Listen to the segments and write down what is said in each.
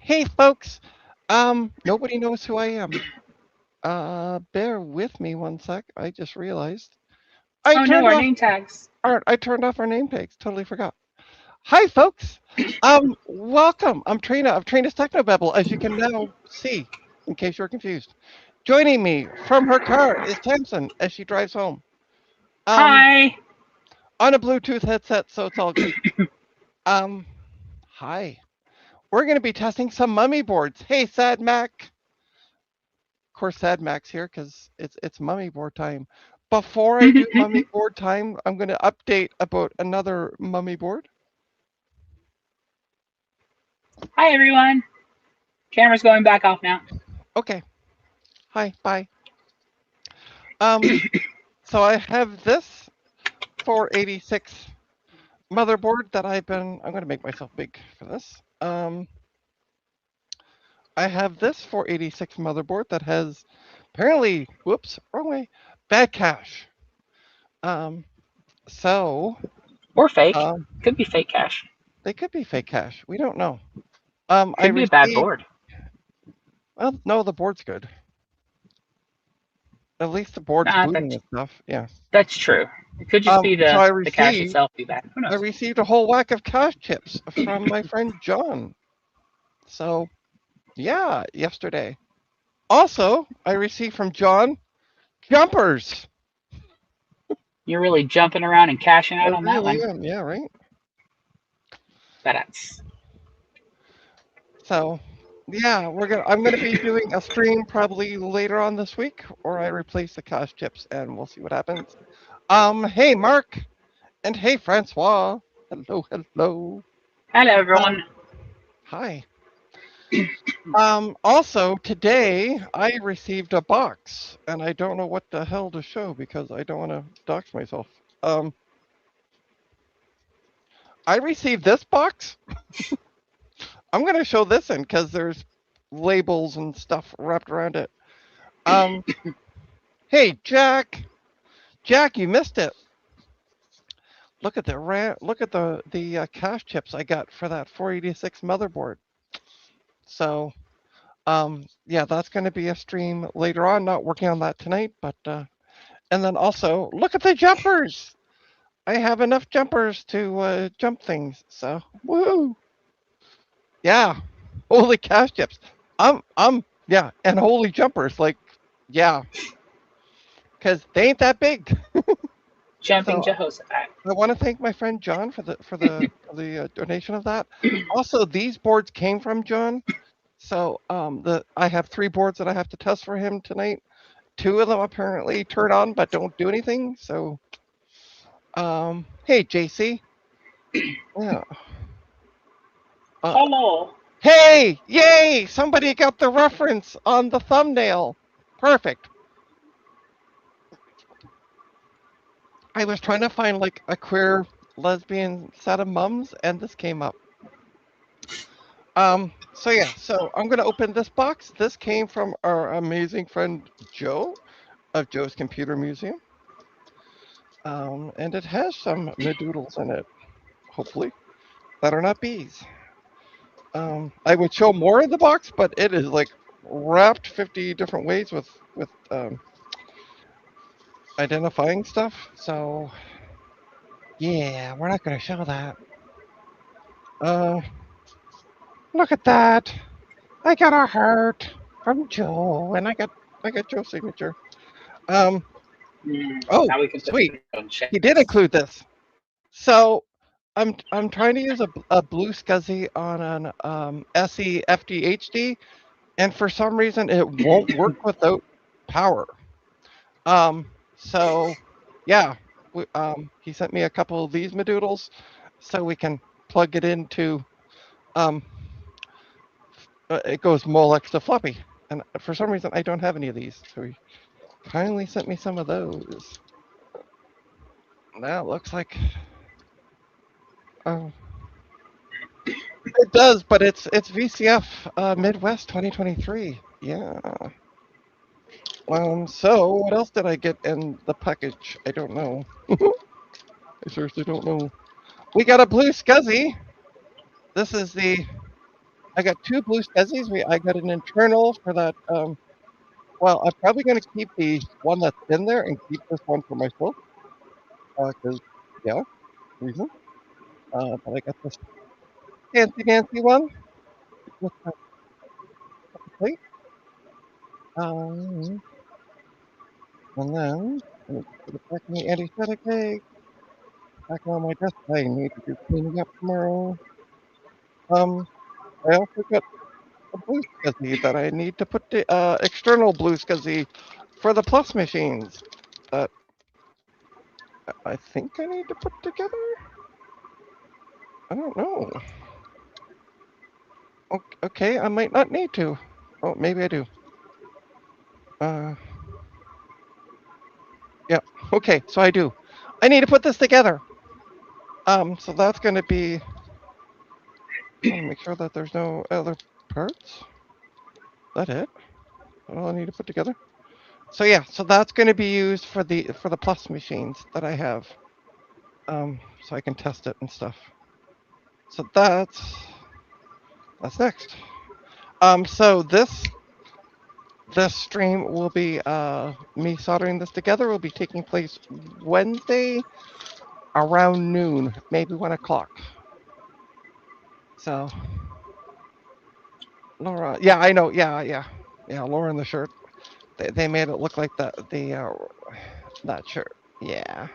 Hey, folks. Nobody knows who I am. Bear with me one sec. I just realized I Oh no, turned our off name tags. our name tags. Totally forgot. Hi, folks. Welcome. I'm Trina of Trina's Technobabble, as you can now see, in case you're confused. Joining me from her car is Tamsin as she drives home. Um, Hi. on a Bluetooth headset, so it's all good. Um, hi. We're going to be testing some mummy boards. Hey, Sad Mac. Of course, Sad Mac's here because it's mummy board time. Before I do mummy board time, I'm going to update about another mummy board. Hi everyone. Camera's going back off now. Okay. Hi. Bye. Um. So I have this 486 motherboard that I'm going to make myself big for this. I have this 486 motherboard that has apparently, whoops, wrong way, bad cache. Um. So, Or fake. um, Could be fake cash. they could be fake cache. We don't know. I Could be a bad received. board. Well, no, the board's good. At least the board's Nah, booting and stuff. Yeah. that's true. It could just be So the cash itself be bad. Who I knows? received a whole whack of cash chips from my friend John. So yeah, yesterday. Also, I received from John jumpers. You're really jumping around and cashing I out on that really one. am. Yeah, right. That's So yeah, I'm gonna be doing a stream probably later on this week, or I replace the cash chips, and we'll see what happens. Hey Mark, and hey Francois. Hello, hello. hello Um, everyone. hi. Also today I received a box and I don't know what the hell to show because I don't want to dox myself. Um, I received this box. I'm going to show this in because there's labels and stuff wrapped around it. Um, hey Jack, Jack, you missed it. Look at the cache chips I got for that 486 motherboard. So, yeah, that's going to be a stream later on. Not working on that tonight, but and then also look at the jumpers. I have enough jumpers to jump things. So, woo! Yeah, holy cash chips. Yeah, and holy jumpers. Like, yeah, because they ain't that big. Jumping So Jehoshaphat. I want to thank my friend John for the donation of that. Also, these boards came from John. So the I have 3 boards that I have to test for him tonight. 2 of them apparently turn on but don't do anything. So hey JC. Yeah. Uh, Hello. hey, yay! Somebody got the reference on the thumbnail. Perfect. I was trying to find like a queer lesbian set of mums, and this came up. So yeah, so I'm gonna open this box. This came from our amazing friend Joe of Joe's Computer Museum. And it has some medoodles in it, hopefully, that are not bees. I would show more in the box, but it is like wrapped 50 different ways with identifying stuff. So yeah, we're not gonna show that. Uh, look at that! I got a heart from Joe, and I got Joe's signature. Um, oh, Now we can put sweet, things on he did chests. include this. So I'm trying to use a blue SCSI on an SE FDHD, and for some reason it won't work without power. So yeah, he sent me a couple of these medoodles, so we can plug it into. Um, it goes Molex to floppy, and for some reason I don't have any of these, so he kindly sent me some of those. That looks like. Oh, it does, but it's VCF Midwest 2023. Yeah. So what else did I get in the package? I don't know. I seriously don't know. We got a blue SCSI. This is the I got two blue SCSIs. I got an internal for that. Well, I'm probably going to keep the one that's in there and keep this one for myself. Because, yeah, reason. But I got this fancy dancy one with my plate. Um, and then let me put it back in the anti-static bag. Back on my desk. I need to do cleaning up tomorrow. I also got a blue SCSI that I need to put the external blue SCSI for the plus machines that I think I need to put together. I don't know. Okay, I might not need to. Oh, maybe I do. Uh, yeah. Okay, so I do. I need to put this together. So that's going to be. I want to make sure that there's no other parts. Is that it? All I need to put together. So yeah, so that's going to be used for the plus machines that I have. So I can test it and stuff. So that's next. So this stream will be me soldering this together. Will be taking place Wednesday around noon, maybe 1 o'clock. So Laura, yeah, I know, yeah. Laura in the shirt. They made it look like that shirt. Yeah.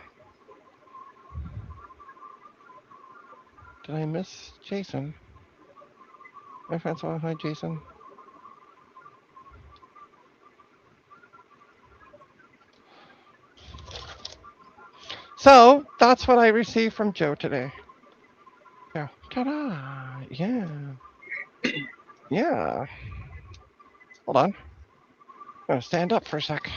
Did I miss Jason? My friends want hi, Jason. So that's what I received from Joe today. Yeah. Ta-da! Yeah. Yeah. Hold on. I'm gonna stand up for a sec.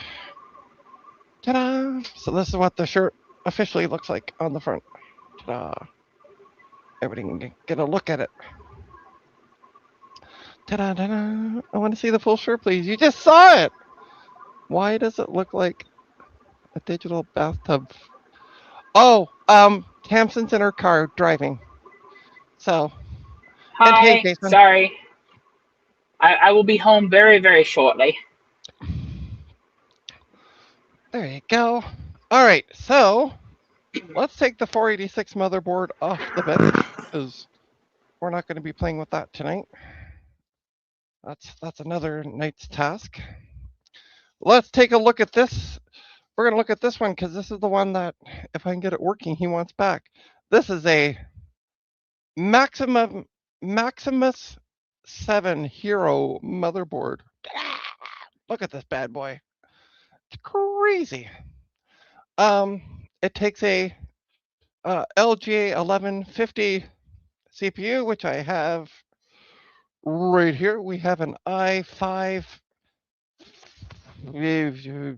Ta-da! So this is what the shirt officially looks like on the front. Ta-da! Everybody can get a look at it. Ta-da! Ta-da! I want to see the full shirt, please. You just saw it. Why does it look like a digital bathtub? Oh, Tamsin's in her car driving. So, and hey, Hi, Jason. sorry. I will be home very, very shortly. There you go. All right, so let's take the 486 motherboard off the bench because we're not going to be playing with that tonight. That's another night's task. Let's take a look at this. We're going to look at this one because this is the one that, if I can get it working, he wants back. This is a Maximus 7 Hero motherboard. Look at this bad boy. It's crazy. It takes a LGA 1150 CPU, which I have right here. We have an i5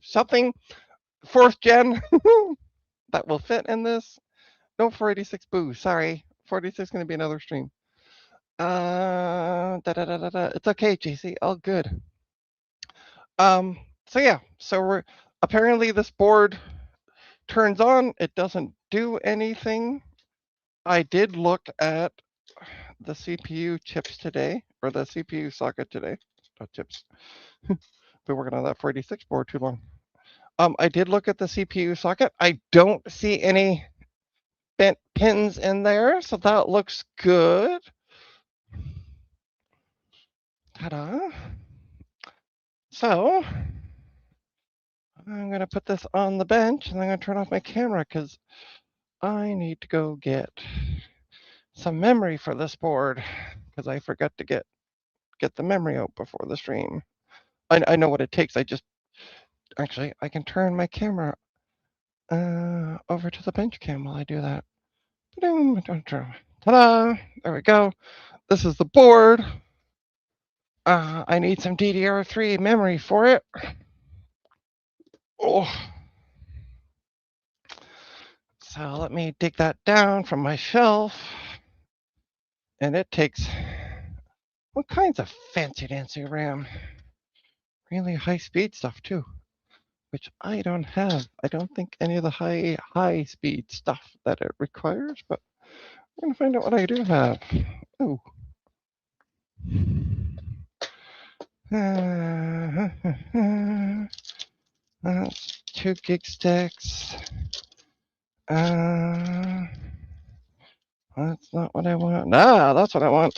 something 4th gen that will fit in this. No 486 boo. Sorry, 486 is going to be another stream. It's okay, JC. All good. So yeah. So we're apparently this board turns on. It doesn't do anything. I did look at the CPU chips today, or the CPU socket today. Not chips. Been working on that 486 board too long. I did look at the CPU socket. I don't see any bent pins in there, so that looks good. Ta-da. So I'm gonna put this on the bench and I'm gonna turn off my camera because I need to go get some memory for this board because I forgot to get the memory out before the stream. I know what it takes. Actually I can turn my camera over to the bench cam while I do that. Ta-da! There we go. This is the board. I need some DDR3 memory for it. Oh. So let me dig that down from my shelf. And it takes all kinds of fancy dancy RAM. Really high speed stuff too, which I don't have. I don't think any of the high speed stuff that it requires, but I'm gonna find out what I do have. Oh. That's 2 gig sticks. That's not what I want. Ah, that's what I want.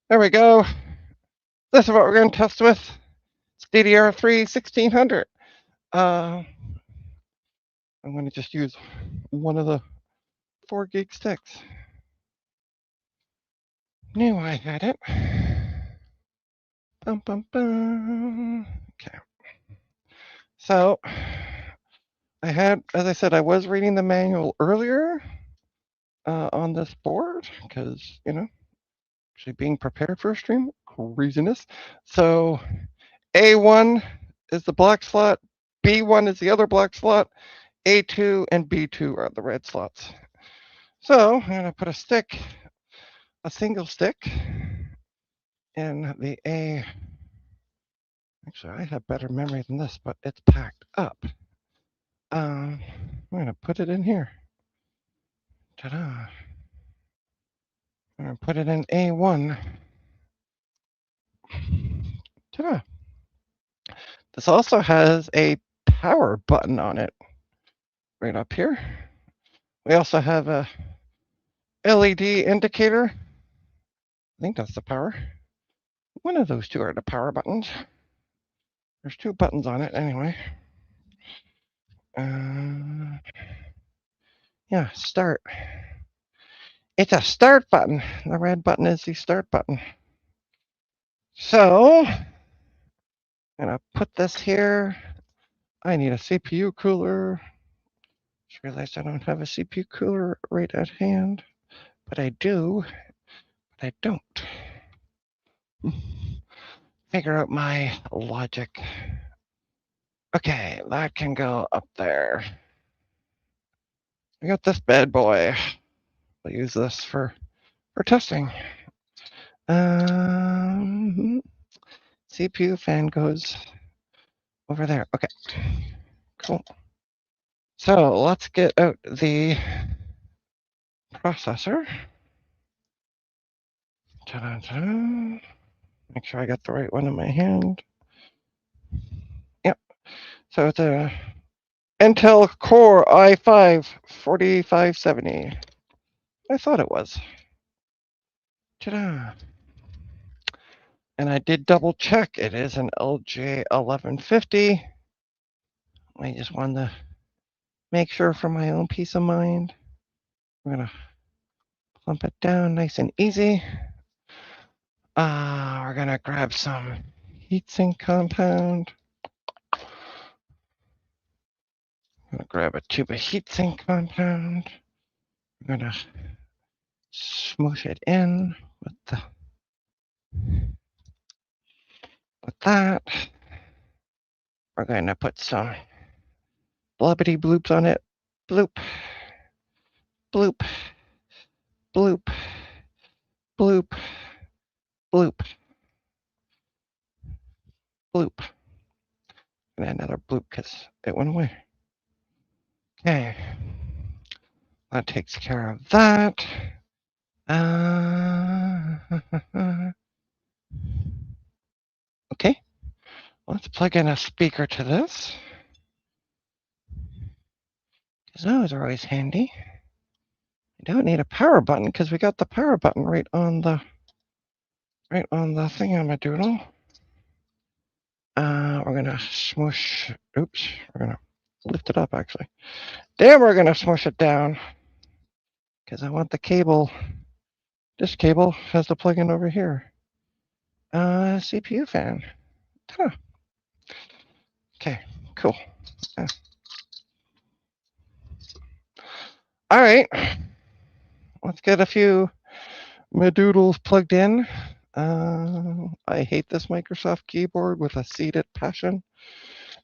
There we go. This is what we're going to test with. It's DDR3 1600. I'm going to just use one of the 4 gig sticks. Knew I had it. Bum, bum, bum. Okay. So, as I said, I was reading the manual earlier on this board because, actually being prepared for a stream, craziness. So, A1 is the black slot, B1 is the other black slot, A2 and B2 are the red slots. So, I'm going to put a single stick in the A. Actually, I have better memory than this, but it's packed up. I'm going to put it in here. Ta-da. I'm going to put it in A1. Ta-da. This also has a power button on it right up here. We also have a LED indicator. I think that's the power. One of those two are the power buttons. There's 2 buttons on it anyway. Yeah, start. It's a start button. The red button is the start button. So, I'm going to put this here. I need a CPU cooler. Just realized I don't have a CPU cooler right at hand. But I do. But I don't. Figure out my logic. Okay, that can go up there. I got this bad boy. I'll use this for testing. CPU fan goes over there. Okay, cool. So let's get out the processor. Ta-da-ta-da. Make sure I got the right one in my hand. Yep. So it's a Intel Core i5 4570. I thought it was. Ta-da. And I did double check. It is an LJ 1150. I just wanted to make sure for my own peace of mind. We're going to plump it down nice and easy. We're going to grab some heatsink compound. I'm going to grab a tube of heatsink compound. I'm going to smoosh it in with that. We're going to put some bloopity bloops on it. Bloop, bloop, bloop, bloop, bloop, bloop. And another bloop because it went away. Okay. That takes care of that. Okay. Let's plug in a speaker to this. Because those are always handy. I don't need a power button because we got the power button right on the thingamadoodle. We're gonna smush. Oops. We're gonna lift it up actually. Then we're gonna smush it down because I want the cable. This cable has to plug in over here. CPU fan. Ta-da. Okay, cool. All right, let's get a few madoodles plugged in. I hate this Microsoft keyboard with a seated passion.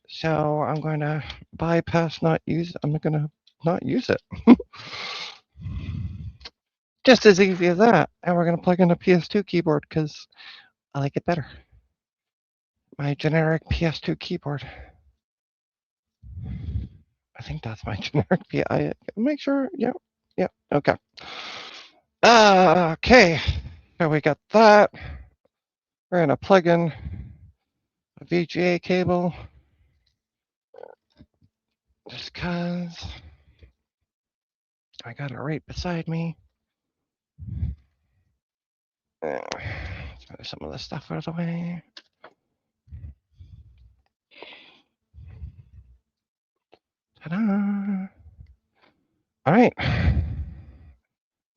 So I'm going to bypass I'm going to not use it. Just as easy as that. And we're going to plug in a PS2 keyboard because I like it better. My generic PS2 keyboard. I think that's my generic I make sure. Yeah. Okay. Okay. So we got that. We're going to plug in a VGA cable, just cause I got it right beside me. Let's move some of this stuff out of the way. Ta-da! All right,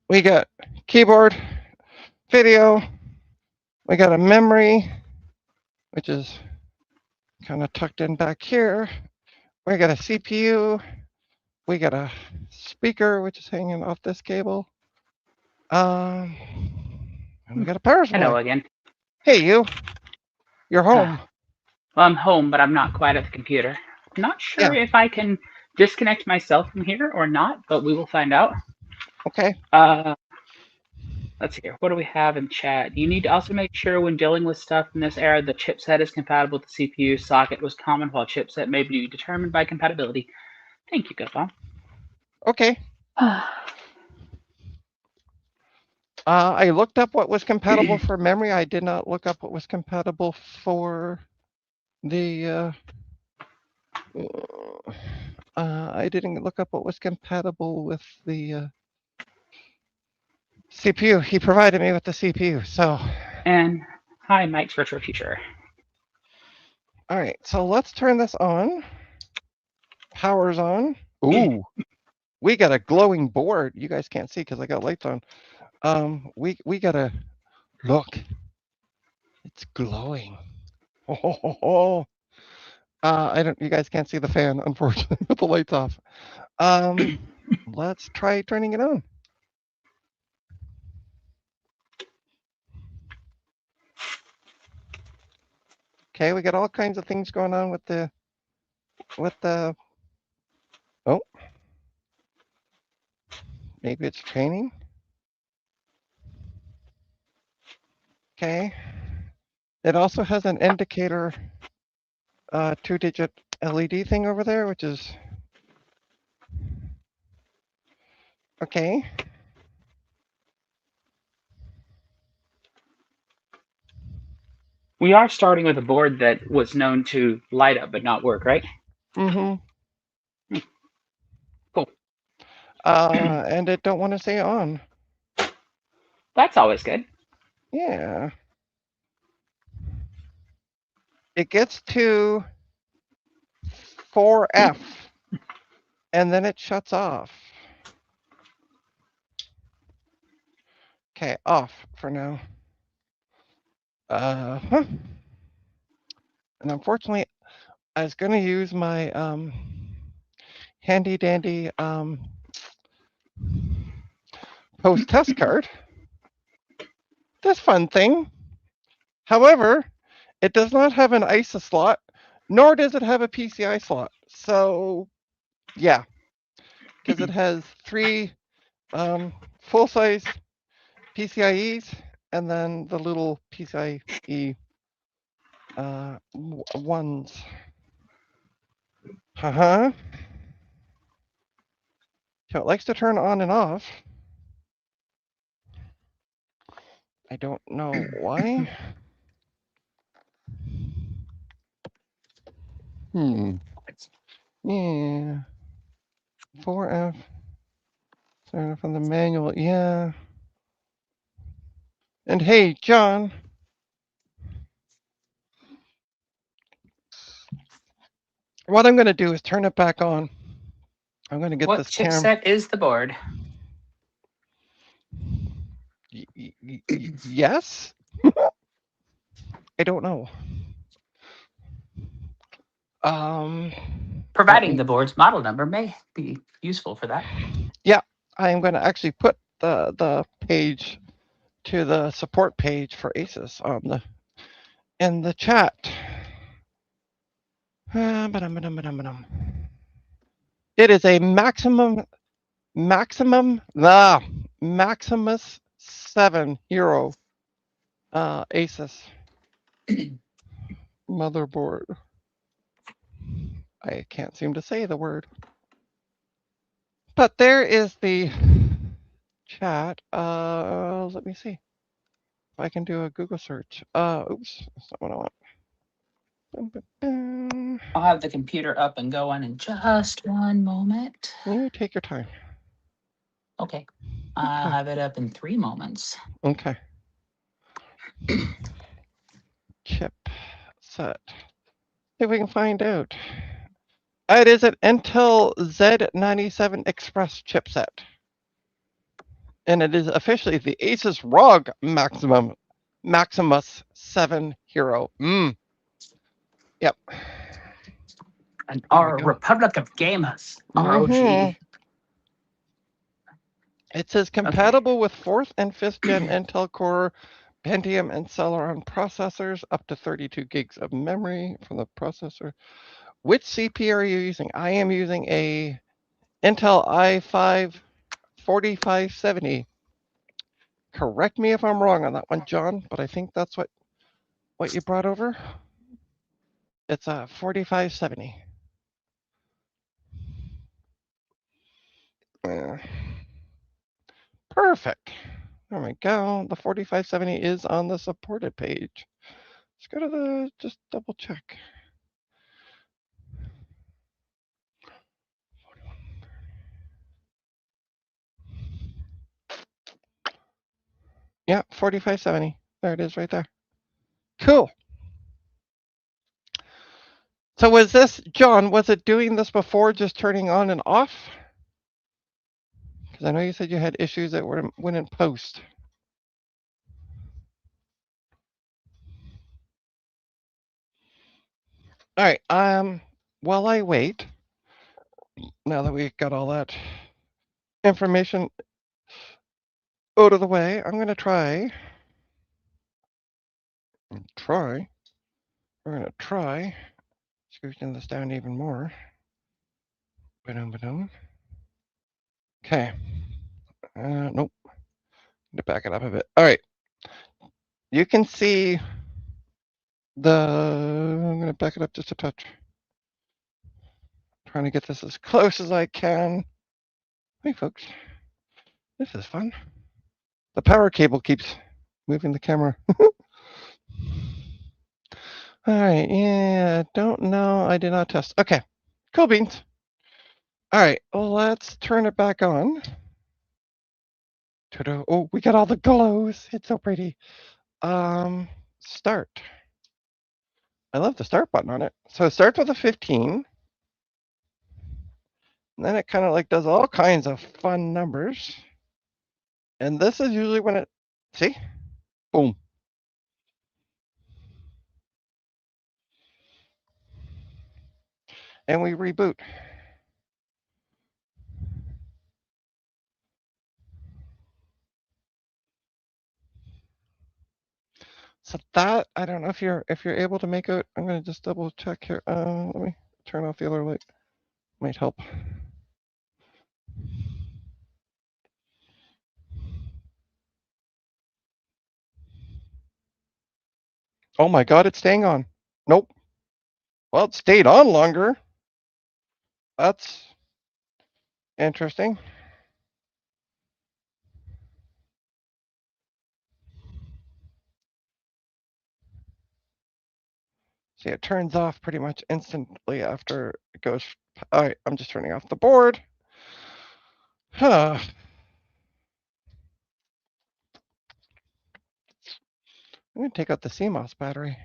we got keyboard, video, we got a memory, which is kind of tucked in back here. We got a CPU, we got a speaker, which is hanging off this cable. And we got a power supply. Hello again. Hey, you're home. Well, I'm home, but I'm not quite at the computer. I'm not sure if I can disconnect myself from here or not, but we will find out. Okay. Let's see here. What do we have in chat? You need to also make sure when dealing with stuff in this era, the chipset is compatible with the CPU. Socket was common, while chipset may be determined by compatibility. Thank you, Goodbye. Okay. I looked up what was compatible for memory. I did not look up what was compatible for the. I didn't look up what was compatible with the CPU. He provided me with the CPU, so. And hi, Mike's Retro Future. All right, so let's turn this on. Power's on. Ooh, we got a glowing board. You guys can't see because I got lights on. We got a look. It's glowing. Oh. I don't. You guys can't see the fan, unfortunately, with the lights off. Let's try turning it on. Okay, we got all kinds of things going on with the. Oh, maybe it's training. Okay. It also has an indicator, 2-digit LED thing over there, which is okay. We are starting with a board that was known to light up but not work, right? Mm-hmm. Cool. And it don't want to stay on. That's always good. Yeah. It gets to 4F, and then it shuts off. Okay, off for now. And unfortunately, I was going to use my handy dandy post test card. This fun thing. However, it does not have an ISA slot, nor does it have a PCI slot. So, yeah, because it has 3 full-size PCIe's and then the little PCIe ones. So it likes to turn on and off. I don't know why. Yeah. 4F. Turn from the manual. Yeah. And hey, John. What I'm going to do is turn it back on. I'm going to get this camera. What chipset is the board? Yes? I don't know. Providing the board's model number may be useful for that. Yeah, I'm going to actually put the page to the support page for ASUS on in the chat. It is a Maximus 7 Hero ASUS motherboard. I can't seem to say the word. But there is the chat. Let me see if I can do a Google search. Oops, that's not what I want. I'll have the computer up and going in just one moment. You take your time. Okay. I'll have it up in 3 moments. Okay. Chip set. See if we can find out. It is an Intel Z97 Express chipset. And it is officially the Asus ROG Maximus 7 Hero. Yep. And our Republic of Gamers, ROG. It says compatible with 4th and 5th gen Intel Core, Pentium, and Celeron processors, up to 32 gigs of memory from the processor. Which CPU are you using? I am using a Intel i5 4570. Correct me if I'm wrong on that one, John, but I think that's what you brought over. It's a 4570. Perfect. There we go. The 4570 is on the supported page. Let's go to just double check. Yeah, 4570. There it is right there. Cool. So was this, John, was it doing this before just turning on and off? Because I know you said you had issues that wouldn't post. All right, while I wait, now that we've got all that information out of the way, I'm going to try. We're going to try scooching this down even more. Okay. Nope. To back it up a bit. All right. You can see I'm going to back it up just a touch. Trying to get this as close as I can. Hey, folks. This is fun. The power cable keeps moving the camera. All right. Yeah. Don't know. I did not test. Okay. Cool beans. All right. Well, let's turn it back on. Oh, we got all the glows. It's so pretty. Start. I love the start button on it. So it starts with a 15. And then it kind of like does all kinds of fun numbers. And this is usually when it, see? Boom. And we reboot. So that, I don't know if you're able to make out. I'm gonna just double check here. Let me turn off the other light. Might help. Oh my God, it's staying on. Nope. Well, it stayed on longer. That's interesting. See, it turns off pretty much instantly after it goes. All right, I'm just turning off the board. Huh. I'm gonna take out the CMOS battery.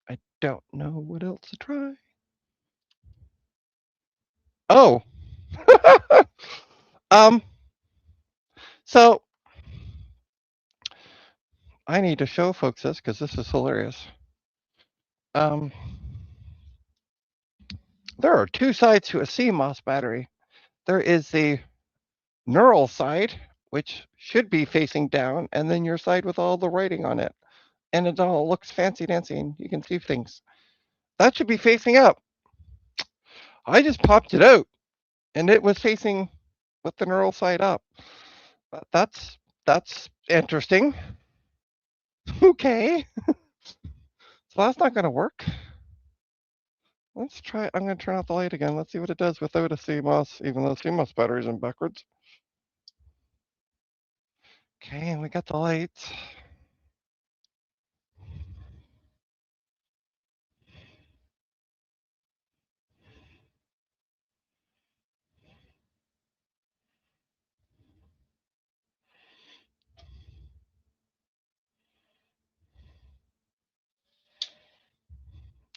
I don't know what else to try. Oh. So I need to show folks this because this is hilarious. There are two sides to a CMOS battery. There is the neural side, which should be facing down, and then your side with all the writing on it. And it all looks fancy dancy and you can see things. That should be facing up. I just popped it out and it was facing with the neural side up. That's interesting. Okay. So that's not gonna work. Let's try. I'm gonna turn off the light again. Let's see what it does without a CMOS, even though CMOS batteries in backwards. Okay, and we got the lights.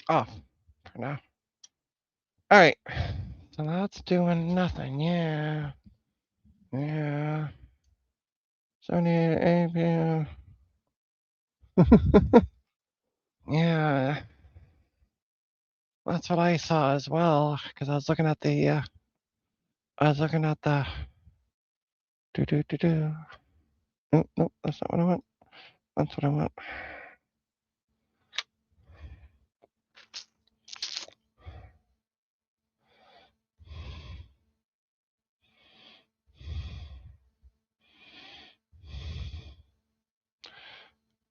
off for now. All right. So that's doing nothing. Yeah. Yeah. 78 APM. Yeah. That's what I saw as well. Because I was looking at the. I was looking at the. Do do do do. Nope, nope. That's not what I want. That's what I want.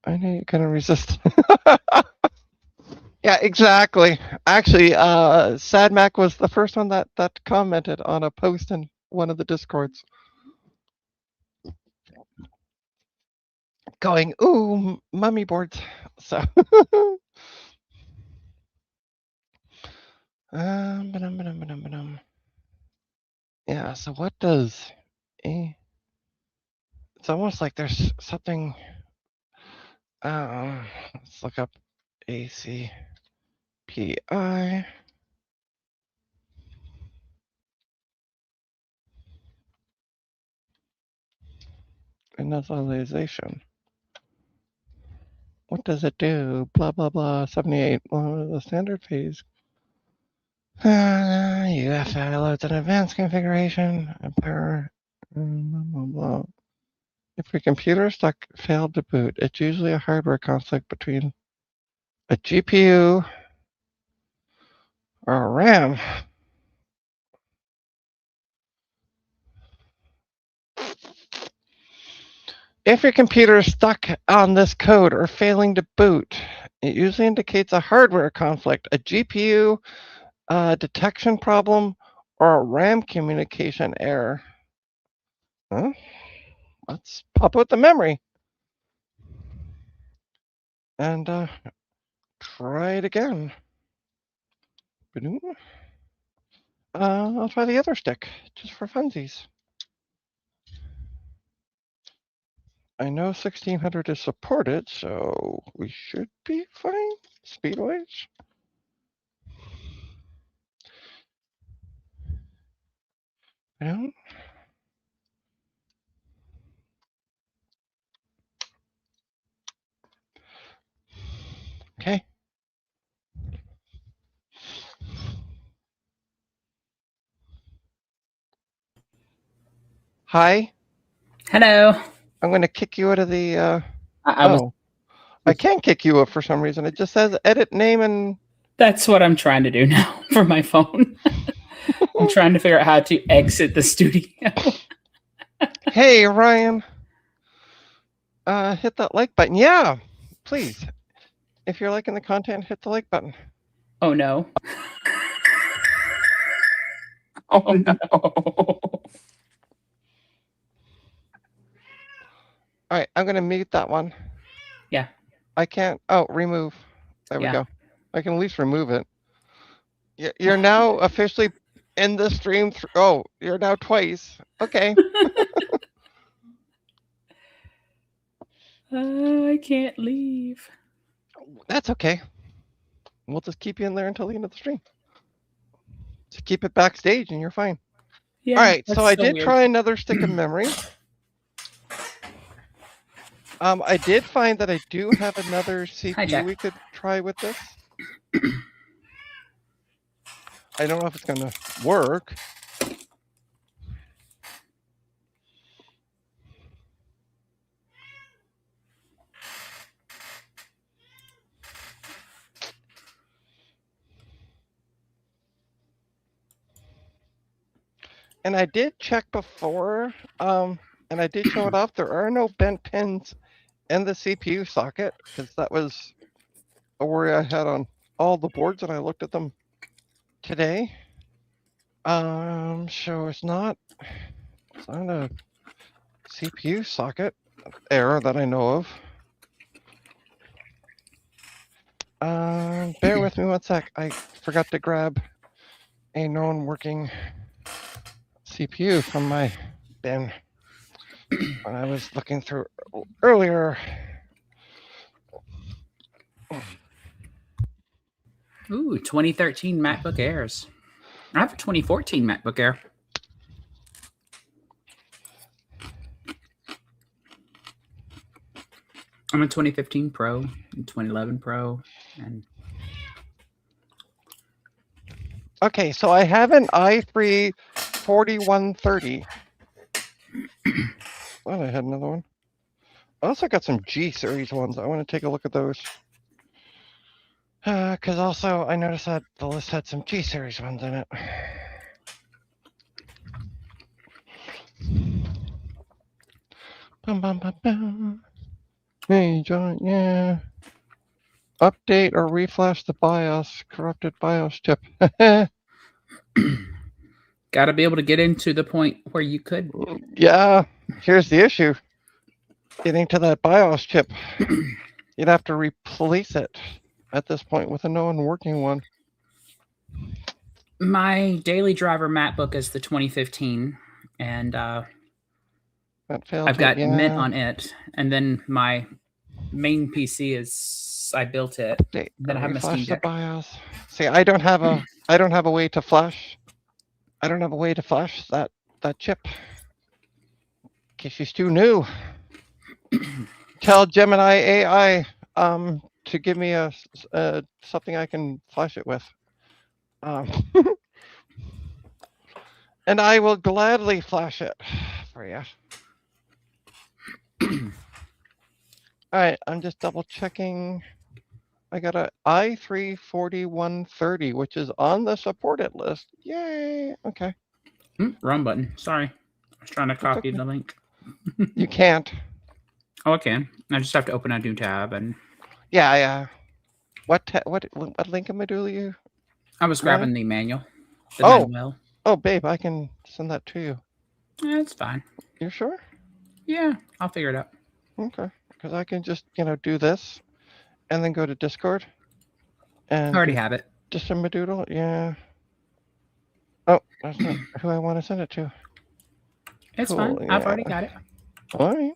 I knew you couldn't resist. Yeah, exactly. Actually, Sad Mac was the first one that commented on a post in one of the discords, going, "Ooh, mummy boards." So, yeah. So what does a? It's almost like there's something. Let's look up ACPI initialization. What does it do? Blah blah blah. 78. Well, the standard phase. UFI loads an advanced configuration and power. Blah, blah, blah. If your computer stuck failed to boot, it's usually a hardware conflict between a GPU or a RAM. If your computer is stuck on this code or failing to boot, it usually indicates a hardware conflict, a GPU detection problem, or a RAM communication error. Huh? Let's pop out the memory and try it again. I'll try the other stick, just for funsies. I know 1600 is supported, so we should be fine, speed-wise. Yeah. Okay. Hi. Hello. I'm going to kick you out of the. I was. I can't kick you out for some reason. It just says edit name and. That's what I'm trying to do now for my phone. I'm trying to figure out how to exit the studio. Hey, Ryan. Hit that like button. Yeah, please. If you're liking the content, hit the like button. Oh no. Oh no. All right, I'm going to mute that one. Yeah. I can't. Oh, remove. There we Yeah. go. I can at least remove it. You're now officially in the stream. Oh, you're now twice. Okay. I can't leave. That's okay. We'll just keep you in there until the end of the stream. So keep it backstage and you're fine. Yeah. All right. So I did weird. try another stick of memory. I did find that I do have another CPU we could try with this. I don't know if it's going to work. And I did check before, and I did show it off. There are no bent pins in the CPU socket because that was a worry I had on all the boards, and I looked at them today. So it's not a CPU socket error that I know of. Bear with me one sec. I forgot to grab a known working CPU from my bin when I was looking through earlier. Ooh, 2013 MacBook Airs. I have a 2014 MacBook Air. I'm a 2015 Pro and 2011 Pro, and Okay, so I have an i3 4130. Well, I had another one. I also got some G series ones. I want to take a look at those. Because also I noticed that the list had some G series ones in it. Bum, bum, bum, bum. Hey, John, yeah. Update or reflash the BIOS, corrupted BIOS chip. got to be able to get into the point where you could. Yeah, here's the issue. Getting to that BIOS chip, you'd have to replace it at this point with a known working one. My daily driver MacBook is the 2015, and That failed. I've got Mint on it, and then my main PC is I built it. Update. Then I have my Steam Reflash the Deck. BIOS. See, I don't have a way to flash. I don't have a way to flash that chip. In case she's too new. Tell Gemini AI to give me a something I can flash it with. And I will gladly flash it for you. All right, I'm just double checking. I got a i3 4130, which is on the supported list. Yay! Okay. Wrong button. Sorry. I was trying to copy okay. the link. You can't. Oh, I can. I just have to open a new tab and. Yeah. What link am I doing you? I was grabbing the manual. The manual. Oh, babe, I can send that to you. Yeah, it's fine. You sure? Yeah, I'll figure it out. Okay, because I can just do this, and then go to Discord. And I already have it. Just a Madoodle, yeah. Oh, that's not who I want to send it to. It's fine. Yeah. I've already got it. All right,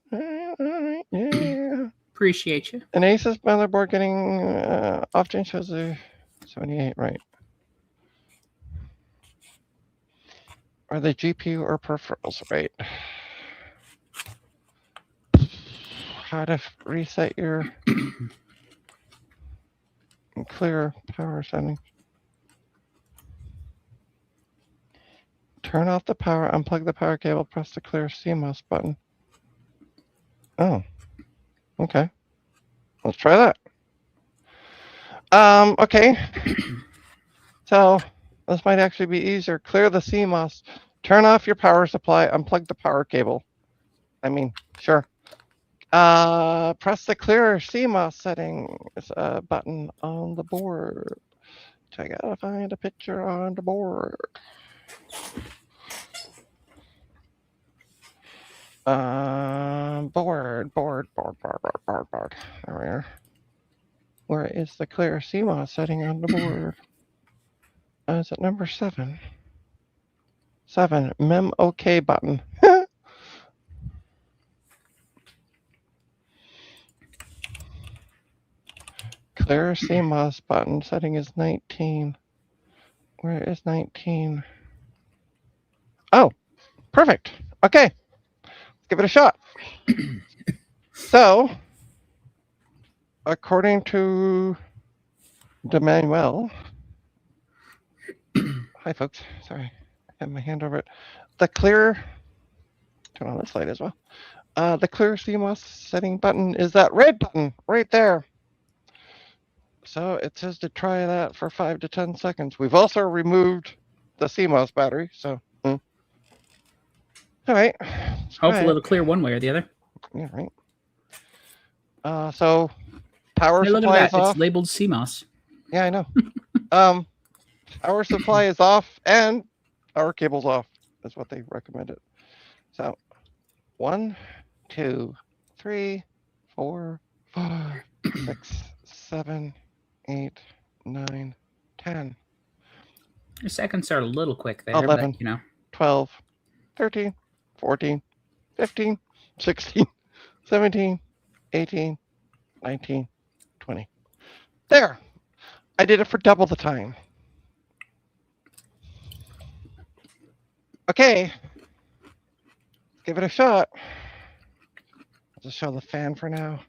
yeah. Appreciate you. An Asus motherboard getting often shows a 78, right? Are they GPU or peripherals, right? How to reset your clear power settings. Turn off the power, unplug the power cable, press the clear CMOS button. Oh, okay. Let's try that. Okay. So this might actually be easier. Clear the CMOS, turn off your power supply, unplug the power cable. I mean, sure. Press the clear CMOS settings button on the board. I gotta find a picture on the board. Board. There we are. Where is the clear CMOS setting on the board? Is it number 7? 7, mem OK button. Clear CMOS button setting is 19. Where is 19? Oh, perfect. Okay, let's give it a shot. So, according to the manual, hi folks, sorry, I have my hand over it. The clear, turn on this light as well. The clear CMOS setting button is that red button right there. So it says to try that for 5 to 10 seconds. We've also removed the CMOS battery, so. All right. Hopefully it'll clear one way or the other. Yeah, right. So power supply is off. It's labeled CMOS. Yeah, I know. Power supply is off and power cable's off. That's what they recommended. So 1, 2, 3, 4, 5, 6, 7, 8, 9, 10. Your seconds are a little quick there, 11, but 12, 13, 14, 15, 16, 17, 18, 19, 20. There. I did it for double the time. Okay. Let's give it a shot. I'll just show the fan for now.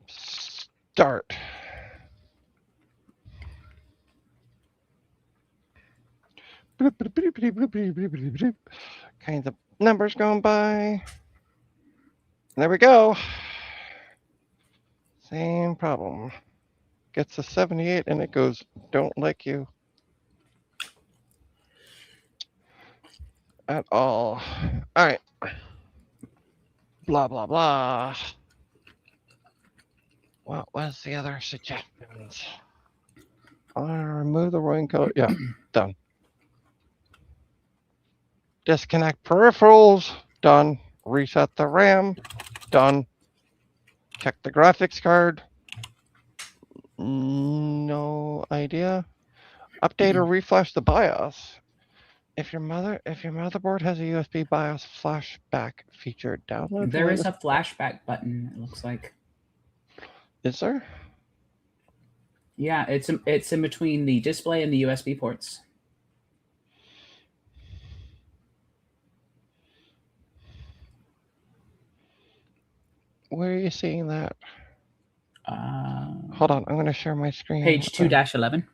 Start. Kinds of numbers going by. There we go. Same problem. Gets a 78 and it goes, don't like you. At all. All right. Blah, blah, blah. What was the other suggestions? Remove the rolling code. Yeah, done. Disconnect peripherals. Done. Reset the RAM. Done. Check the graphics card. No idea. Update or refresh the BIOS. If your motherboard has a USB BIOS flashback feature, download. There is a flashback button. It looks like. Is there? Yeah, it's in between the display and the USB ports. Where are you seeing that? Hold on, I'm going to share my screen. Page 2-11.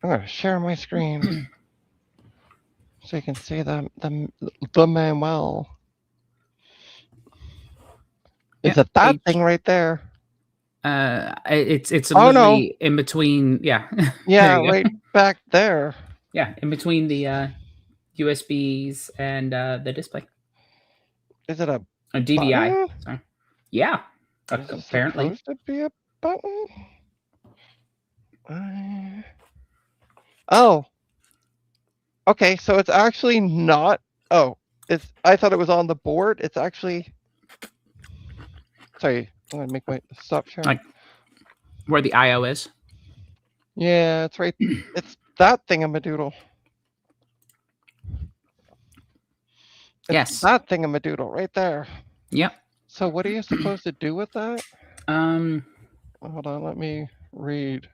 I'm going to share my screen so you can see the manual. Is it that thing right there? It's literally in between. Yeah. Yeah, right back there. Yeah, in between the USBs and the display. Is it a DVI? button? Sorry. Yeah. Is it Apparently. supposed to be a button? Oh. Okay, so it's actually not. Oh, I thought it was on the board. It's actually. Sorry, I'm gonna make my stop sharing. Like where the IO is. Yeah, it's right. It's that thingamadoodle. Yes. That thingamadoodle right there. Yep. So what are you supposed to do with that? Hold on, let me read.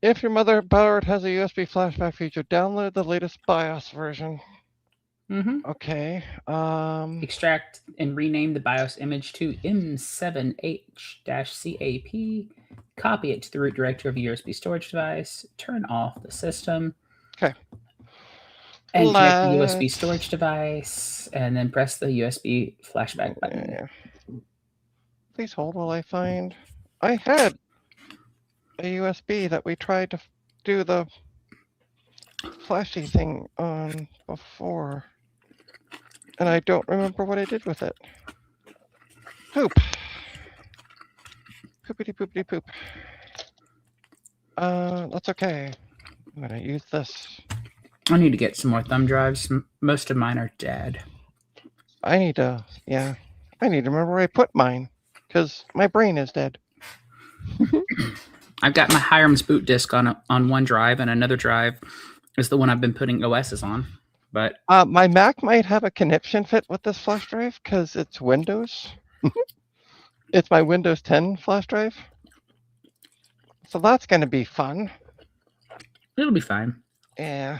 If your motherboard has a USB flashback feature, download the latest BIOS version. Okay. Extract and rename the BIOS image to M7H-CAP. Copy it to the root directory of a USB storage device. Turn off the system. Okay. And connect the USB storage device, and then press the USB flashback button. Yeah. Please hold while I find. I had a USB that we tried to do the flashy thing on before, and I don't remember what I did with it. Poop. Poopity poopity poop. That's okay. I'm gonna use this. I need to get some more thumb drives. Most of mine are dead. I need to remember where I put mine, because my brain is dead. I've got my Hiram's boot disk on one drive, and another drive is the one I've been putting OSs on. But my Mac might have a connection fit with this flash drive because it's Windows. It's my Windows 10 flash drive. So that's going to be fun. It'll be fine. Yeah.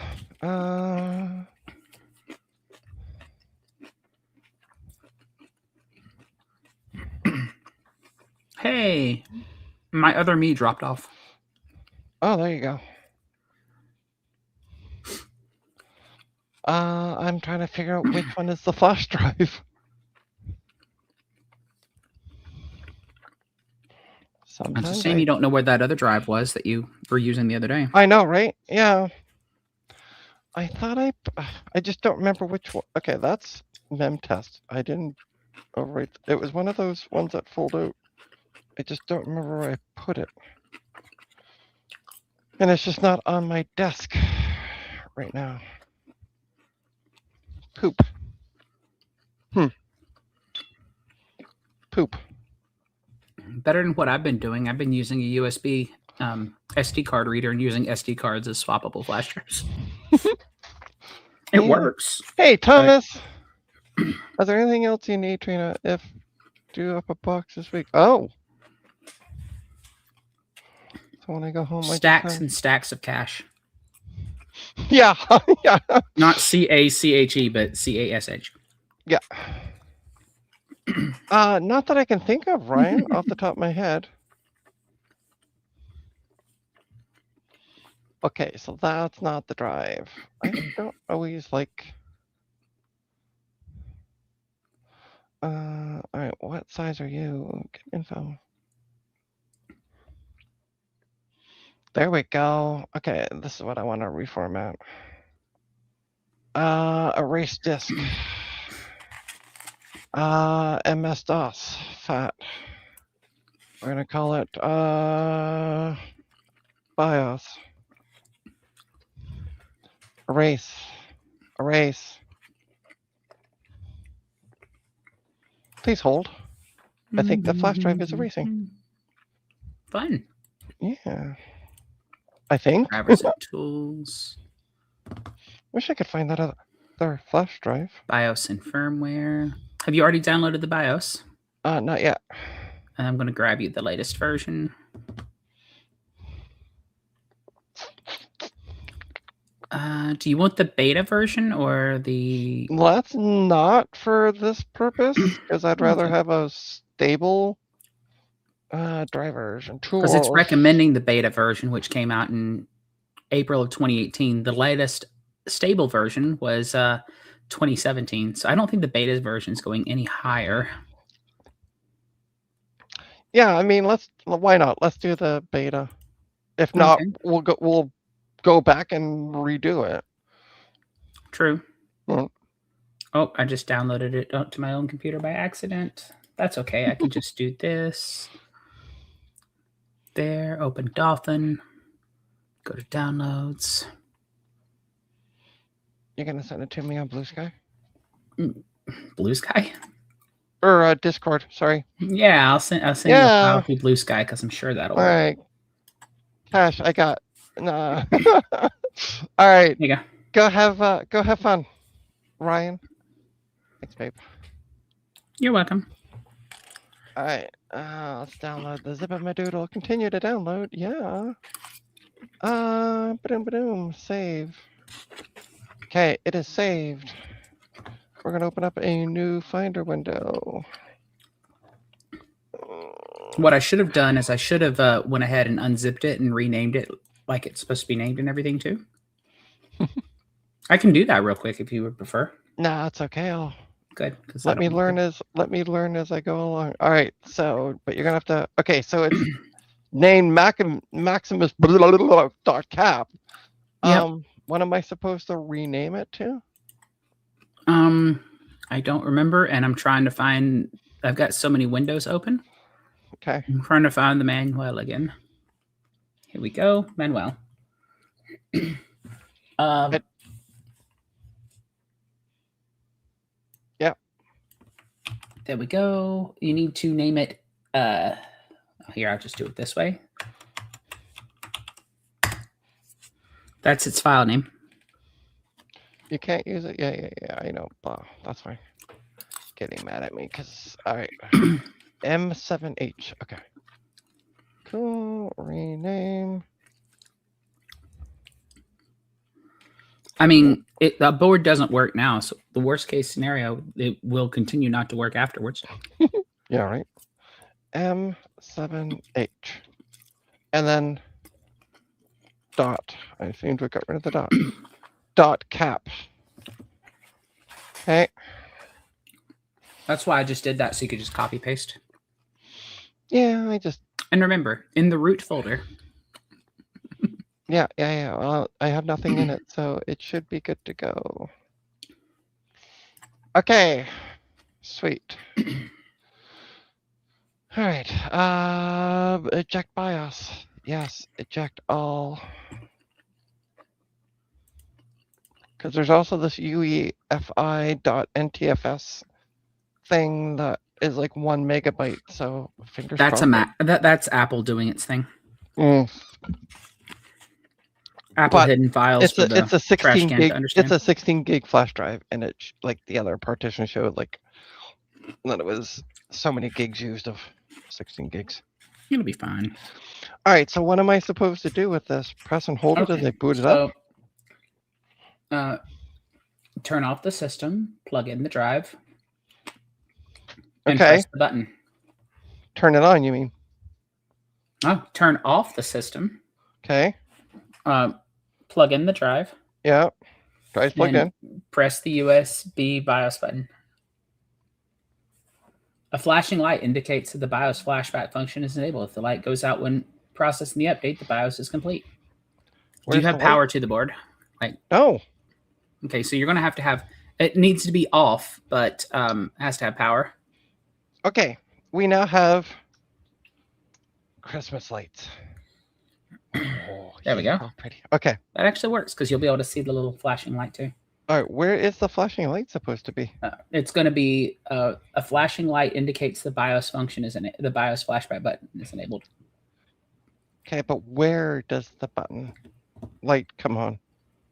Hey, my other me dropped off. Oh, there you go. I'm trying to figure out which one is the flash drive. It's a shame you don't know where that other drive was that you were using the other day. I know, right? Yeah. I thought I just don't remember which one. Okay, that's mem test. I didn't overwrite. It was one of those ones that fold out. I just don't remember where I put it. And it's just not on my desk right now. Poop. Poop. Better than what I've been doing. I've been using a USB SD card reader and using SD cards as swappable flash drives. It works. Hey, Thomas. Is there anything else you need, Trina? If do up a box this week? Oh. So when I go home, Stacks and stacks of cash. Yeah, yeah. Not CACHE, but CASH. Yeah. Not that I can think of, Ryan, off the top of my head. Okay, so that's not the drive. I don't always like. All right, what size are you? Get info. There we go. Okay, this is what I want to reformat. Erase disk. MS-DOS, fat. We're gonna call it, BIOS. Erase. Erase. Please hold. I think the flash drive is erasing. Fun. Yeah. I think. Drivers and tools. Wish I could find that other flash drive. BIOS and firmware. Have you already downloaded the BIOS? Not yet. And I'm going to grab you the latest version. Do you want the beta version or the... Let's not for this purpose, because I'd rather have a stable drive version. Because it's recommending the beta version, which came out in April of 2018. The latest stable version was 2017. So I don't think the beta version is going any higher. Yeah, I mean, why not? Let's do the beta. If not, we'll go back and redo it. True. Oh, I just downloaded it to my own computer by accident. That's okay. I can just do this. There, open Dolphin. Go to downloads. You're gonna send it to me on Blue Sky? Blue Sky? Or Discord, sorry. Yeah, I'll send you a file through Blue Sky because I'm sure that'll work. All right. Cash, I got. Nah. All right. There you go. Go have fun, Ryan. Thanks, babe. You're welcome. All right. Let's download the zip of my doodle. Continue to download. Yeah. Ba-doom. Save. Okay, it is saved. We're gonna open up a new Finder window. What I should have done is I should have went ahead and unzipped it and renamed it like it's supposed to be named and everything too. I can do that real quick if you would prefer. Nah, it's okay. Good. Let me learn as I go along. All right. So, but you're gonna have to. Okay. So it's named Maximus .cap. Yep. What am I supposed to rename it to? I don't remember, and I'm trying to find. I've got so many windows open. Okay. I'm trying to find the manual again. Here we go, Manuel. Yeah. There we go. You need to name it. Here, I'll just do it this way. That's its file name. You can't use it. Yeah. I know. That's fine. Getting mad at me because all right. M7H. Okay. Cool. Rename. I mean, the board doesn't work now, so the worst case scenario, it will continue not to work afterwards. Yeah, right. M7H. And then dot. I seem to have got rid of the dot. Dot cap. Okay. That's why I just did that, so you could just copy paste. Yeah, And remember, in the root folder. Yeah. Well, I have nothing in it, so it should be good to go. Okay. Sweet. All right. Eject BIOS. Yes, eject all. Because there's also this UEFI.NTFS thing that is like 1 megabyte. So fingers crossed. That's Apple doing its thing. Apple But hidden files. It's a 16 gig. It's a 16 gig flash drive, and it like the other partition showed like that it was so many gigs used of 16 gigs. It'll be fine. All right, so what am I supposed to do with this? Press and hold it as I boot it up? So, turn off the system, plug in the drive, and Okay. press the button. Turn it on, you mean? Oh, turn off the system, Okay. plug in the drive, Yeah. Drive's plugged and in. press the USB BIOS button. A flashing light indicates that the BIOS flashback function is enabled. If the light goes out when processing the update, the BIOS is complete. Do you Where's have the light? power to the board? No. Okay, so you're going to have it needs to be off, but has to have power. Okay. We now have Christmas lights. Oh, There we go. How pretty. Okay. That actually works because you'll be able to see the little flashing light too. All right. Where is the flashing light supposed to be? It's going to be a flashing light indicates the BIOS function is the BIOS flashback button is enabled. Okay, but where does the button light come on?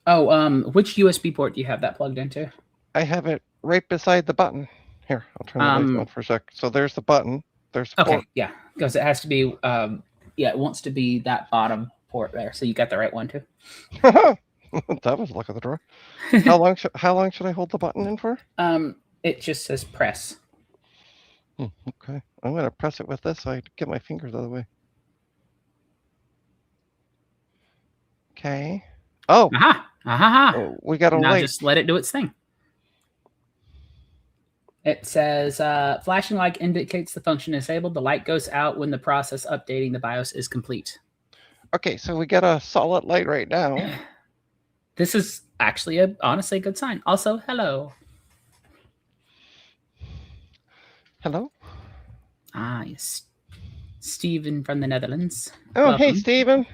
Oh, which USB port do you have that plugged into? I have it right beside the button. Here, I'll turn the lights on for a sec. So there's the button. There's the port. Yeah, because it has to be. It wants to be that bottom port there. So you got the right one too. That was luck of the draw. How long should I hold the button in for? It just says press. Okay, I'm gonna press it with this so I get my fingers out of the way. Okay. Oh. Oh, we got a now light. Just let it do its thing. It says flashing light indicates the function is disabled. The light goes out when the process updating the BIOS is complete. Okay, so we got a solid light right now. This is actually honestly a good sign. Also, hello. Hello? Ah, yes. Steven from the Netherlands. Oh, Welcome. hey, Steven.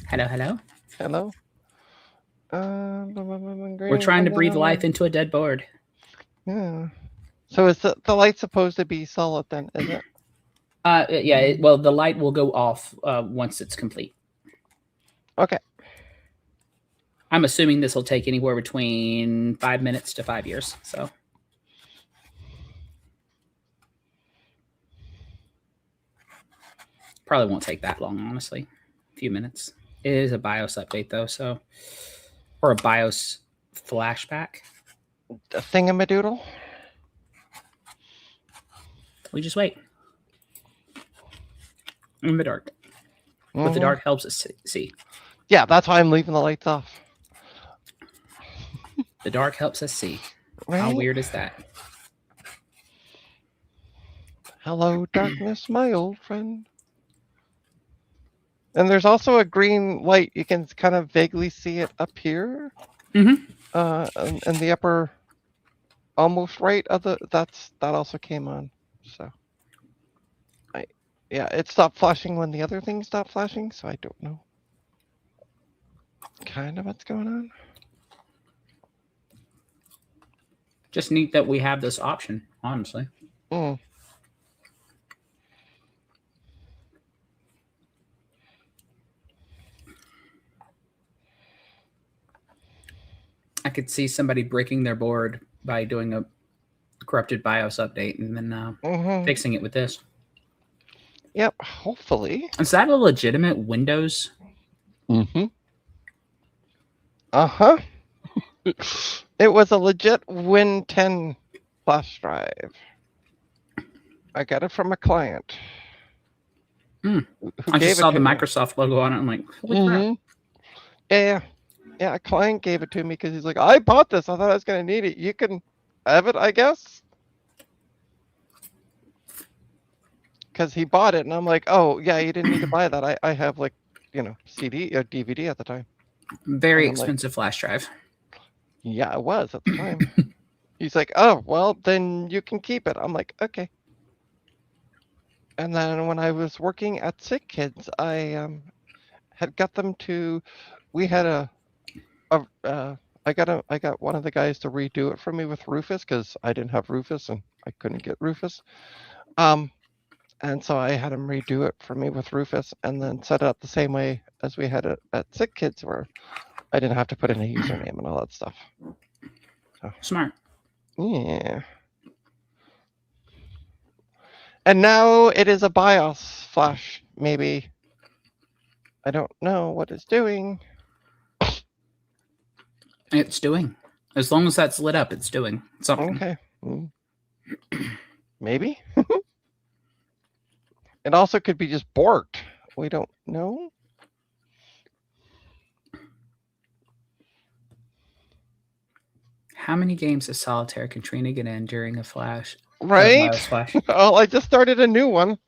Hello, hello. Hello. We're trying to breathe life into a dead board. Yeah. So is the light supposed to be solid then, is it? Yeah, well, the light will go off once it's complete. Okay. I'm assuming this will take anywhere between 5 minutes to 5 years. So probably won't take that long, honestly. A few minutes. It is a BIOS update though, so or a BIOS flashback. A thingamadoodle. We just wait. In the dark. But the dark helps us see. Yeah, that's why I'm leaving the lights off. The dark helps us see. Right? How weird is that? Hello, darkness, my old friend. And there's also a green light. You can kind of vaguely see it up here. Mm-hmm. In the upper, almost right of that also came on. So, yeah, it stopped flashing when the other thing stopped flashing. So I don't know. Kind of what's going on. Just neat that we have this option, honestly. I could see somebody breaking their board by doing a corrupted BIOS update and then fixing it with this. Yep, hopefully. Is that a legitimate Windows? Mm-hmm. Uh-huh. It was a legit Win 10 flash drive. I got it from a client. I just saw the Microsoft logo on it. I'm like, holy crap. Yeah, a client gave it to me because he's like, I bought this. I thought I was going to need it. You can have it, I guess. Because he bought it, and I'm like, oh, yeah, you didn't need to buy that. I have, like, CD or DVD at the time. Very expensive flash drive. Yeah, it was at the time. He's like, oh, well, then you can keep it. I'm like, okay. And then when I was working at Sick Kids, I had got them to. We had I got one of the guys to redo it for me with Rufus because I didn't have Rufus and I couldn't get Rufus. And so I had him redo it for me with Rufus and then set it up the same way as we had it at Sick Kids, where I didn't have to put in a username and all that stuff. So, smart. Yeah. And now it is a BIOS flash, maybe I don't know what it's doing. It's doing. As long as that's lit up, it's doing something. Okay. Maybe. It also could be just borked. We don't know. How many games of solitaire can Trina get in during a flash? Right? Miles flash. Oh, I just started a new one.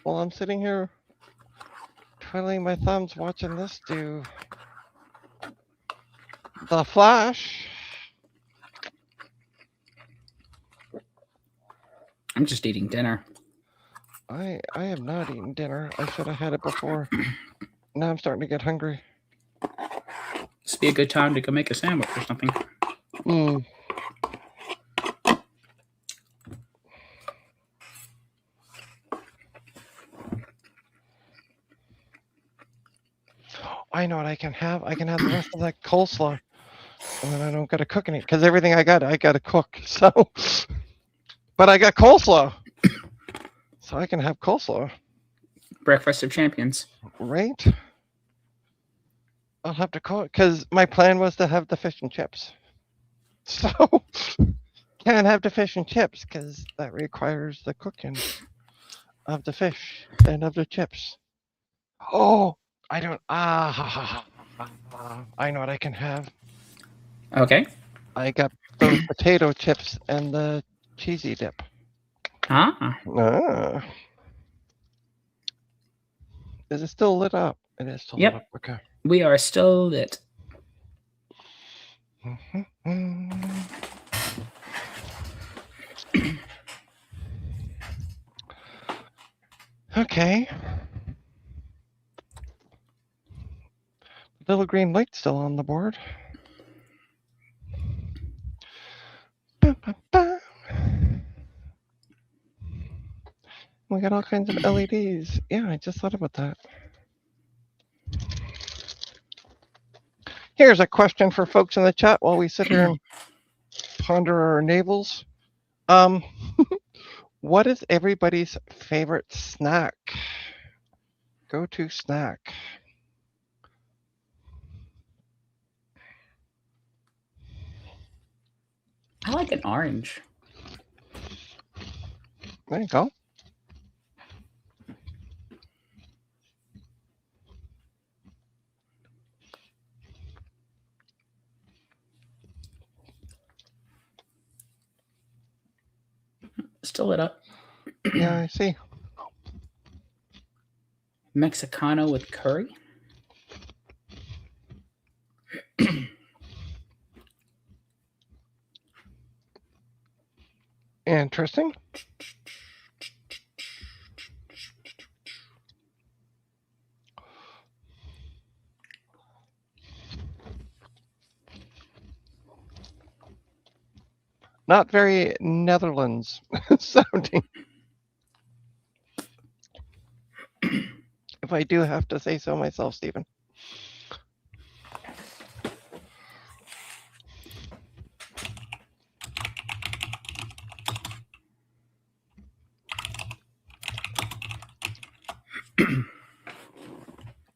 While I'm sitting here twiddling my thumbs watching this do the flash. I'm just eating dinner. I have not eaten dinner. I should have had it before. Now I'm starting to get hungry. This would be a good time to go make a sandwich or something. I know what I can have. I can have the rest of that coleslaw, and then I don't got to cook any because everything I got to cook. So, but I got coleslaw, so I can have coleslaw. Breakfast of champions. Right. I'll have to cook because my plan was to have the fish and chips. So can't have the fish and chips because that requires the cooking of the fish and of the chips. Oh, I don't. I know what I can have. Okay. I got those potato chips and the cheesy dip. Ah. Is it still lit up? It is still Yep. lit up. Okay. We are still lit. Okay. Little green light's still on the board. We got all kinds of LEDs. Yeah, I just thought about that. Here's a question for folks in the chat while we sit here and ponder our navels. What is everybody's favorite snack? Go-to snack. I like an orange. There you go. Still lit up. Yeah, I see. Mexicano with curry. Interesting. Not very Netherlands sounding. If I do have to say so myself, Stephen.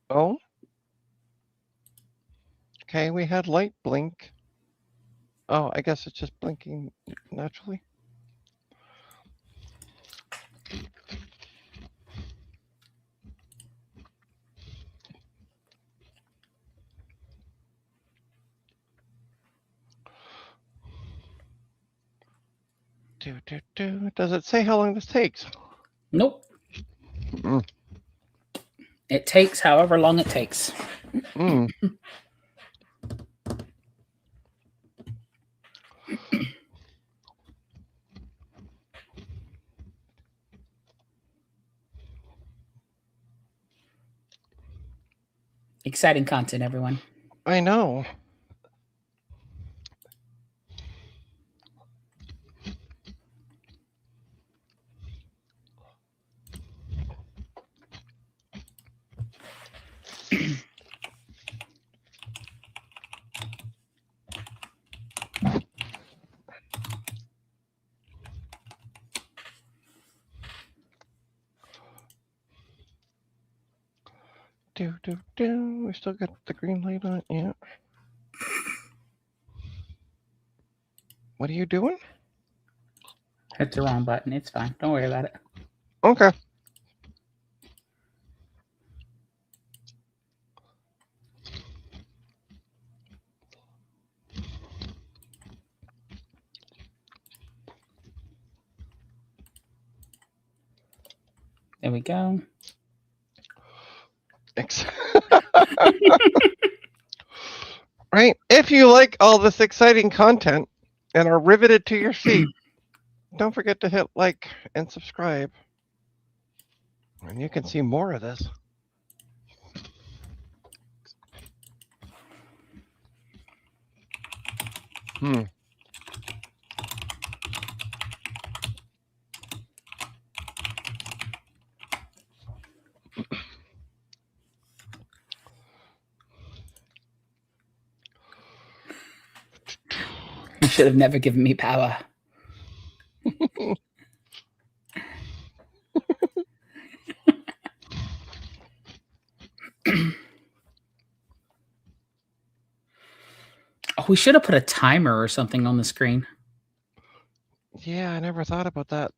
Oh. Okay, we had light blink. Oh, I guess it's just blinking naturally. Does it say how long this takes? Nope. It takes however long it takes. Exciting content, everyone. I know. We still got the green light on. Yeah. What are you doing? Hit the wrong button. It's fine. Don't worry about it. Okay. There we go. Right. If you like all this exciting content and are riveted to your seat, don't forget to hit like and subscribe. And you can see more of this. Hmm. You should have never given me power. Oh, we should have put a timer or something on the screen. Yeah, I never thought about that.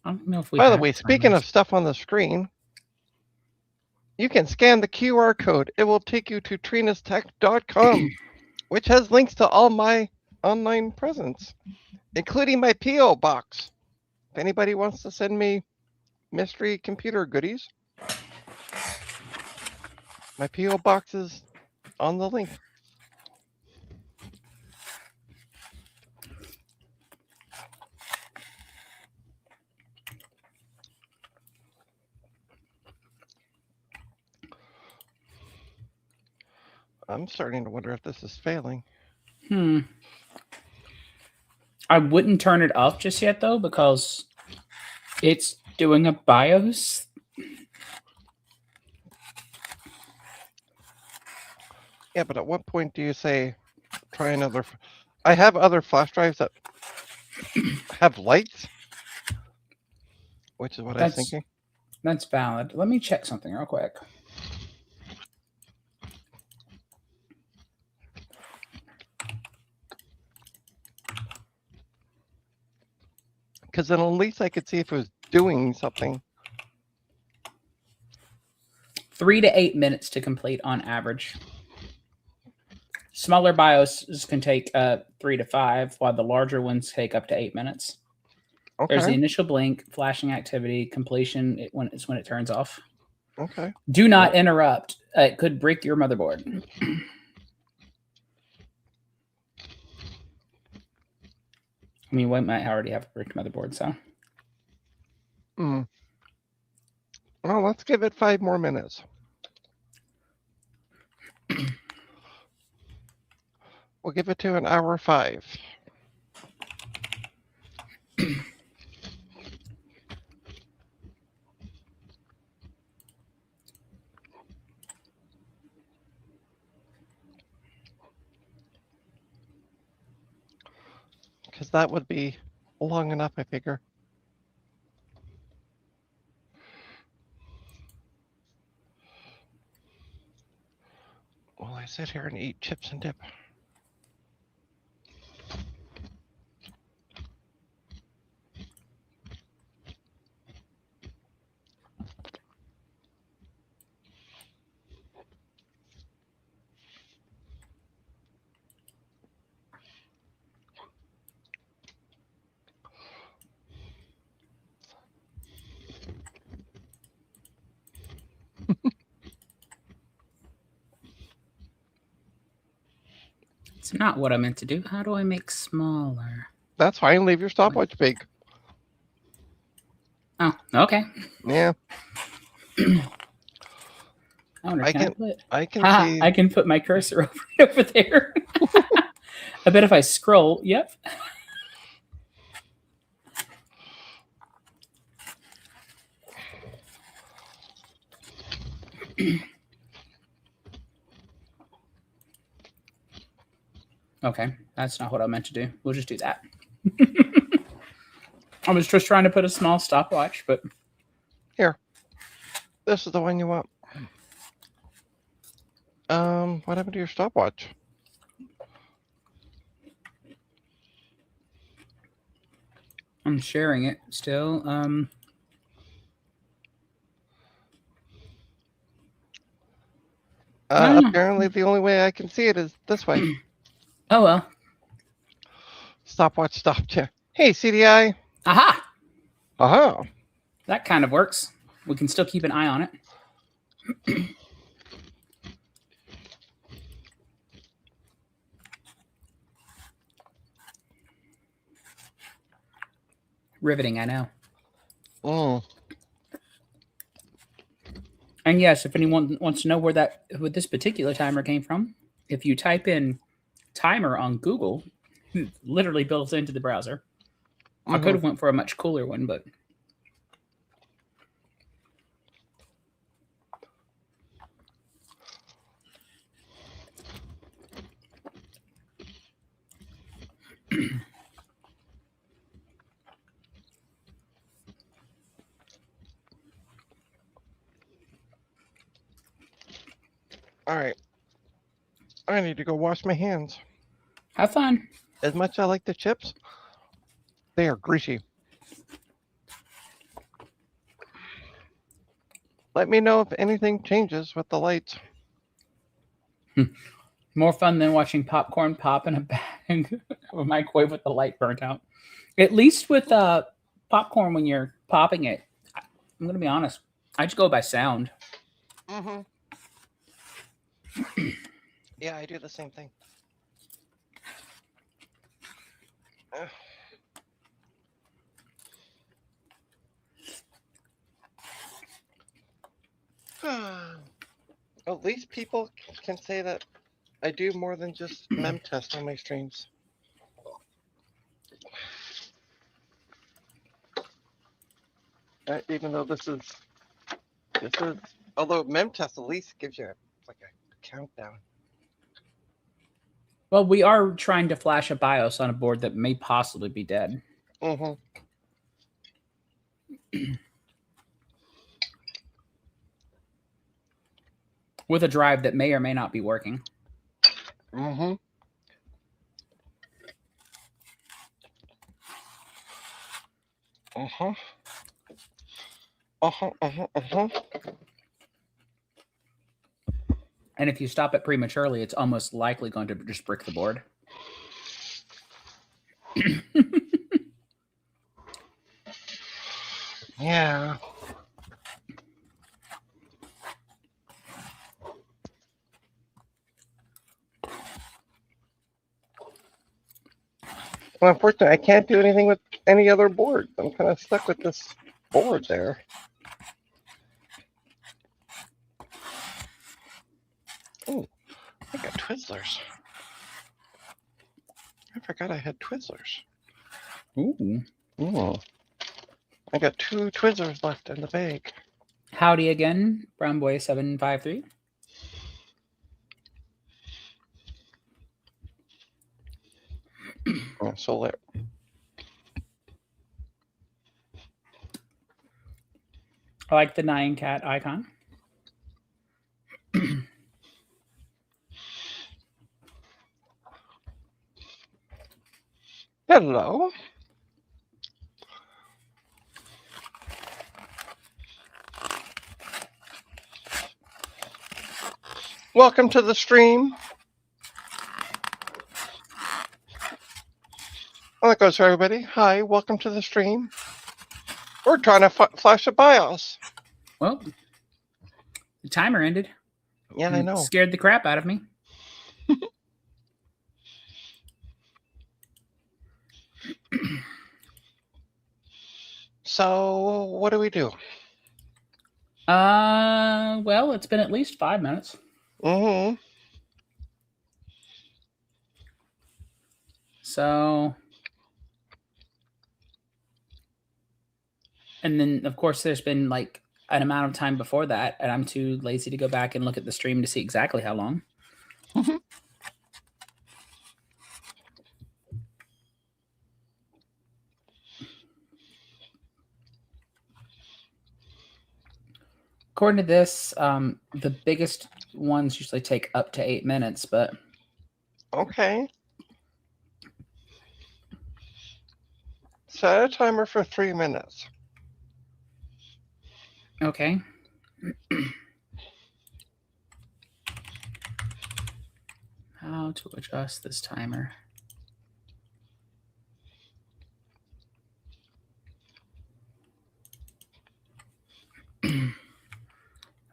I don't know if we. By the way, speaking of stuff on the screen, you can scan the QR code. It will take you to trinastech.com, which has links to all my online presents, including my P.O. box. If anybody wants to send me mystery computer goodies, my P.O. box is on the link. I'm starting to wonder if this is failing. I wouldn't turn it off just yet, though, because it's doing a BIOS. Yeah, but at what point do you say, try another? I have other flash drives that have lights, which is what I was thinking. That's valid. Let me check something real quick. Because then at least I could see if it was doing something. 3 to 8 minutes to complete on average. Smaller BIOSes can take 3 to 5, while the larger ones take up to 8 minutes. Okay. There's the initial blink, flashing activity, completion when it turns off. Okay. Do not interrupt. It could break your motherboard. I mean, we might already have a bricked motherboard, so. Well, let's give it 5 more minutes. We'll give it to an hour 5. Because that would be long enough, I figure. While I sit here and eat chips and dip. It's not what I meant to do. How do I make smaller? That's fine. Leave your stopwatch big. Oh, okay. Yeah. I can see. I can put my cursor over there. I bet if I scroll, yep. Okay, that's not what I meant to do. We'll just do that. I was just trying to put a small stopwatch, but... Here. This is the one you want. What happened to your stopwatch? I'm sharing it still. I don't know. Apparently the only way I can see it is this way. Oh well. Stopwatch stopped you. Hey, CDI. Aha! Aha. That kind of works. We can still keep an eye on it. Riveting, I know. Mm. And yes, if anyone wants to know where this particular timer came from, if you type in timer on Google, it literally built into the browser. I could Mm-hmm. have went for a much cooler one, but All right. I need to go wash my hands. have fun. As much as I like the chips, they are greasy. Let me know if anything changes with the lights. More fun than watching popcorn pop in a bag of a microwave with the light burnt out. At least with popcorn, when you're popping it, I'm gonna be honest. I just go by sound. Mm-hmm. Yeah, I do the same thing. At least people can say that I do more than just mem test on my streams. Even though this is, although mem test at least gives you like a countdown. Well, we are trying to flash a BIOS on a board that may possibly be dead. Mm-hmm. With a drive that may or may not be working. Mm-hmm. Uh-huh. Uh-huh. Uh-huh. Uh-huh. And if you stop it prematurely, it's almost likely going to just brick the board. Yeah. Well, unfortunately, I can't do anything with any other board. I'm kind of stuck with this board there. Oh, I got Twizzlers. I forgot I had Twizzlers. Ooh. Oh. I got 2 Twizzlers left in the bag. Howdy again, Brown Boy 753. Oh, so there. I like the Nyan Cat icon. Hello. Welcome to the stream. Well, that goes for everybody. Hi, welcome to the stream. We're trying to flash a BIOS. Well, the timer ended. Yeah, I know. Scared the crap out of me. So, what do we do? Well, it's been at least 5 minutes. Mm-hmm. So, and then of course there's been like an amount of time before that, and I'm too lazy to go back and look at the stream to see exactly how long. Mm-hmm. according to this, the biggest ones usually take up to 8 minutes, but Okay. Set a timer for 3 minutes. okay. How to adjust this timer?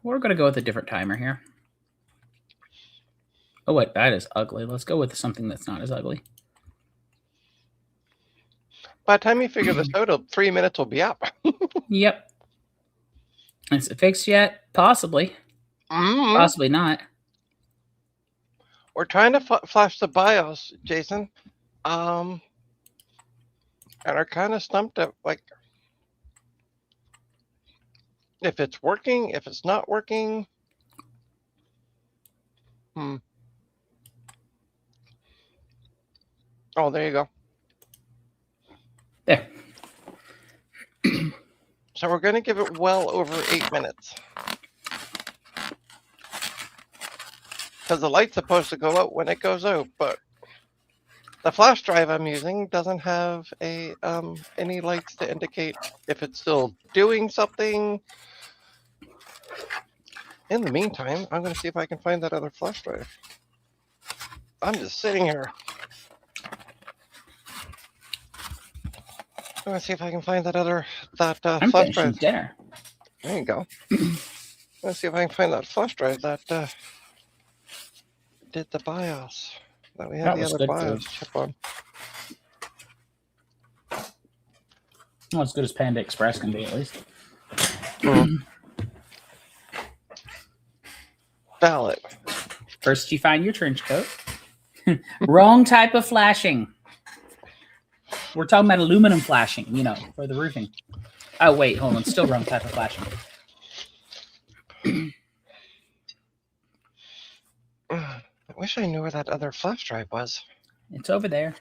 We're going to go with a different timer here. Oh, wait, that is ugly. Let's go with something that's not as ugly. By the time you figure this out, 3 minutes will be up. Yep. Is it fixed yet? Possibly. Mm-hmm. Possibly not. We're trying to flash the BIOS, Jason. And are kind of stumped at, like, if it's working, if it's not working. Oh, there you go. There. So we're going to give it well over 8 minutes. Because the light's supposed to go out when it goes out, but the flash drive I'm using doesn't have any lights to indicate if it's still doing something. In the meantime, I'm going to see if I can find that other flash drive. I'm just sitting here. I'm going to see if I can find that I'm flash finishing drive. dinner. There you go. Let's see if I can find that flash drive that did the BIOS. That we had the other BIOS chip on. Well, as good as Panda Express can be, at least. Ballot. First, you find your trench coat. Wrong type of flashing. We're talking about aluminum flashing, for the roofing. Oh, wait, hold on. Still wrong type of flashing. I wish I knew where that other flash drive was. It's over there.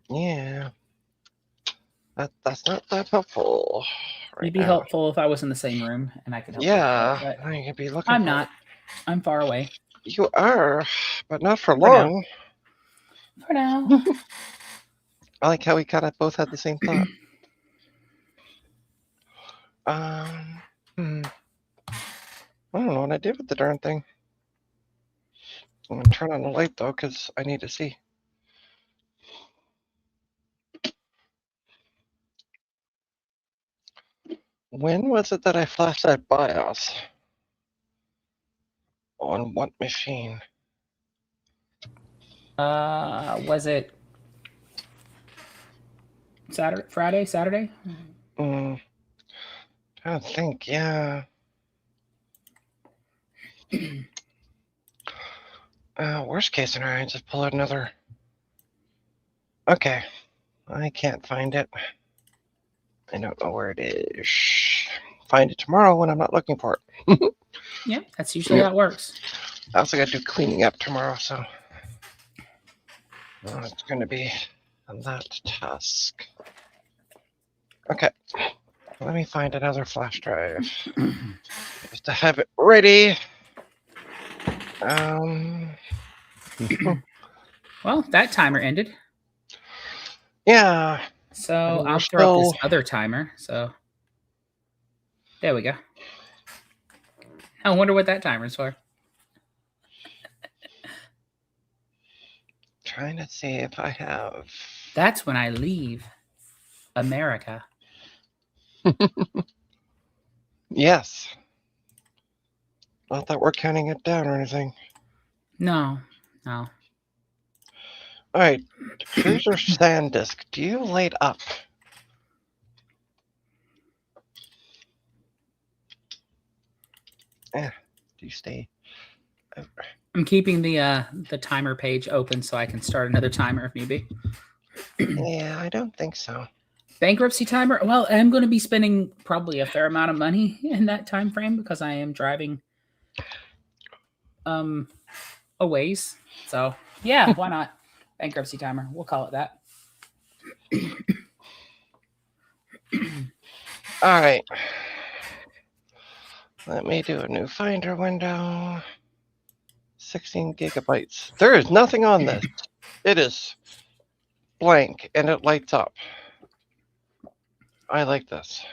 Yeah. That's not that helpful. It'd be helpful if I was in the same room and I could help. Yeah, I could be looking. I'm not. I'm far away. You are, but not for long. For now. I like how we kind of both had the same thought. I don't know what I did with the darn thing. I'm gonna turn on the light though, because I need to see. When was it that I flashed that BIOS? On what machine? Was it Saturday? I don't think, yeah. Worst case scenario, just pull out another. Okay, I can't find it. I don't know where it is. Find it tomorrow when I'm not looking for it. Yeah, that's usually how it works. I also got to do cleaning up tomorrow, so it's going to be that task. Okay, let me find another flash drive just to have it ready. Well, that timer ended. Yeah. So I'll throw up this other timer. So there we go. I wonder what that timer's for. Trying to see if I have. That's when I leave America. Yes. Not that we're counting it down or anything. No. All right. Here's your sand disk. Do you light up? Do you stay? I'm keeping the timer page open so I can start another timer if need be. Yeah, I don't think so. Bankruptcy timer? Well, I'm going to be spending probably a fair amount of money in that time frame because I am driving a ways. So, yeah, why not? Bankruptcy timer. We'll call it that. All right. Let me do a new Finder window. 16 gigabytes. There is nothing on this. It is blank and it lights up. I like this.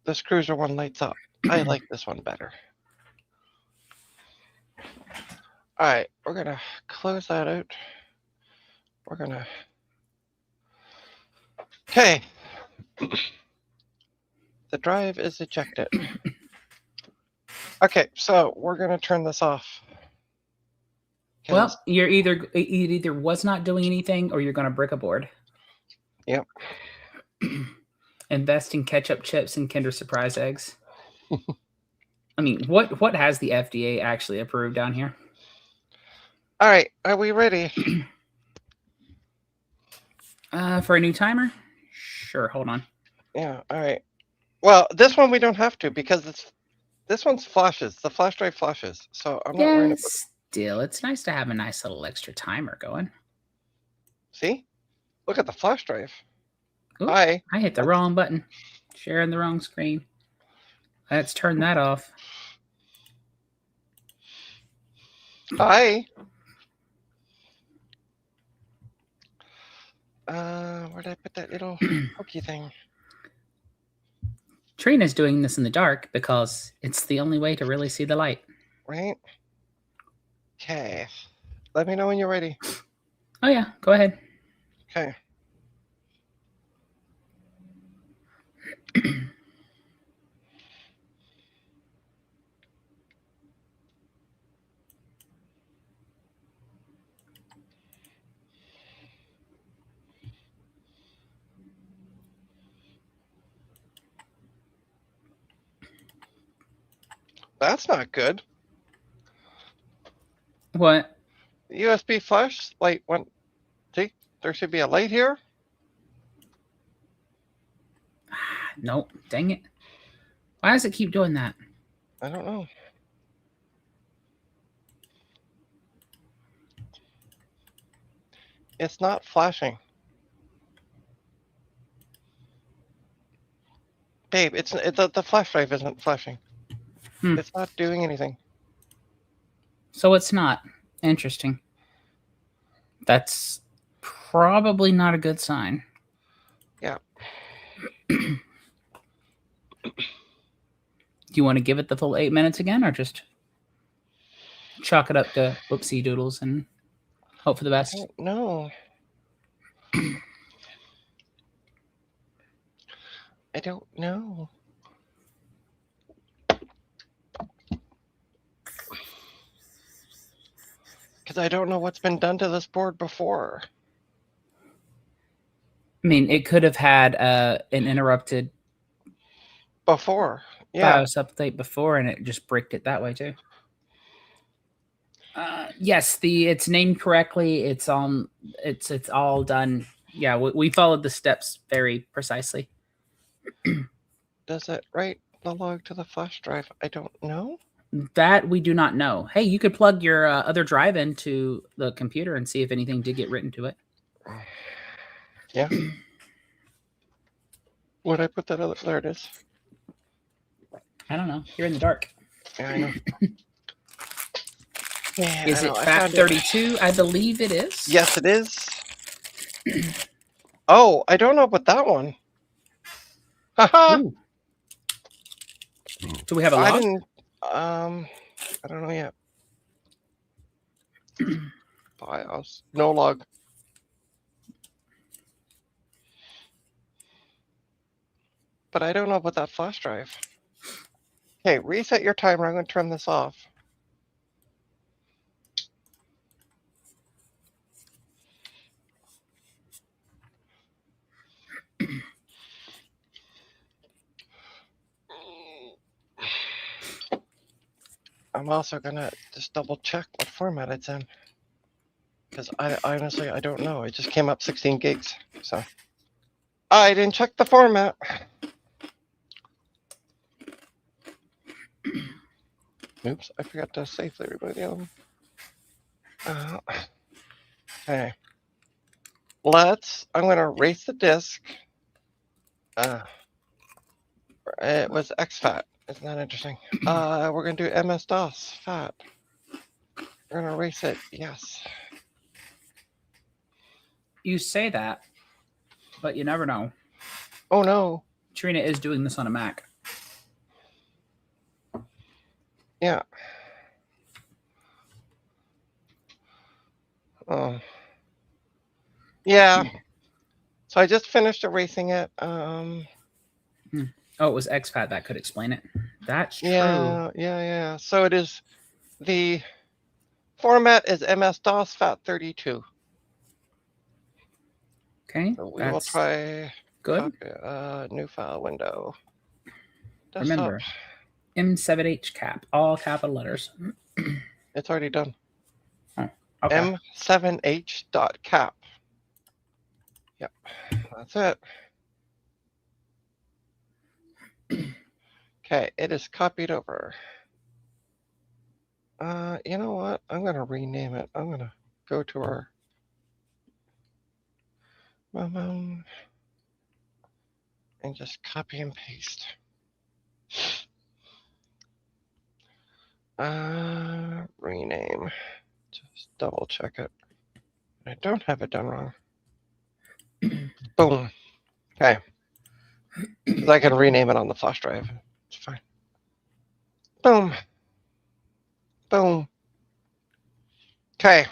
This cruiser one lights up. I like this one better. All right, we're gonna close that out. We're gonna. Okay. The drive is ejected. Okay, so we're gonna turn this off. Well, it either was not doing anything or you're going to brick a board. Yep. Invest in ketchup chips and Kinder Surprise eggs. I mean, what has the FDA actually approved down here? All right, are we ready? For a new timer? Sure, hold on. Yeah, all right. Well, this one we don't have to because this one's flashes. The flash drive flashes, so I'm not worried about it. Still, it's nice to have a nice little extra timer going. See? Look at the flash drive. Ooh, I hit the wrong button. Sharing the wrong screen. Let's turn that off. Hi. Where did I put that little hooky thing? Trina's doing this in the dark because it's the only way to really see the light. Right? Okay. Let me know when you're ready. Oh yeah, go ahead. Okay. That's not good. What? The USB flash light went. See, there should be a light here. Nope. Dang it. Why does it keep doing that? I don't know. It's not flashing. Babe, the flash drive isn't flashing. It's not doing anything. So it's not. Interesting. That's probably not a good sign. Yeah. Do you want to give it the full 8 minutes again, or just chalk it up to whoopsie doodles and hope for the best? No. I don't know. Because I don't know what's been done to this board before. I mean, it could have had an interrupted before. Yeah. BIOS update before, and it just bricked it that way too. Yes, it's named correctly. It's all done. Yeah, we followed the steps very precisely. Does it write the log to the flash drive? I don't know. That we do not know. Hey, you could plug your other drive into the computer and see if anything did get written to it. Yeah. Would I put that other? There it is. I don't know. You're in the dark. Yeah, I know. Yeah, is it FAT32? I believe it is. Yes, it is. Oh, I don't know about that one. Haha. Do we have a log? I don't know yet. BIOS. No log. But I don't know about that flash drive. Okay, reset your timer. I'm going to turn this off. I'm also going to just double check what format it's in. Because I honestly, I don't know. It just came up 16 gigs. So I didn't check the format. Oops, I forgot to safely remove the other one. Okay. I'm going to erase the disk. It was exFAT. Isn't that interesting? We're going to do MS-DOS FAT. We're going to erase it. Yes. You say that, but you never know. Oh no. Trina is doing this on a Mac. Yeah. Oh. Yeah. So I just finished erasing it. Oh, it was exFAT that could explain it. That's true. Yeah. So it is, the format is MS-DOS FAT32. Okay. So we will try good. Copy, new file window. Desktop. Remember, M7H cap, all capital letters. It's already done. Oh, okay. M7H.cap. Yep, that's it. Okay, it is copied over. You know what? I'm going to rename it. I'm going to go to our and just copy and paste. Rename. Just double check it. I don't have it done wrong. Boom. Okay. Because I can rename it on the flash drive. It's fine. Boom. Boom. Okay.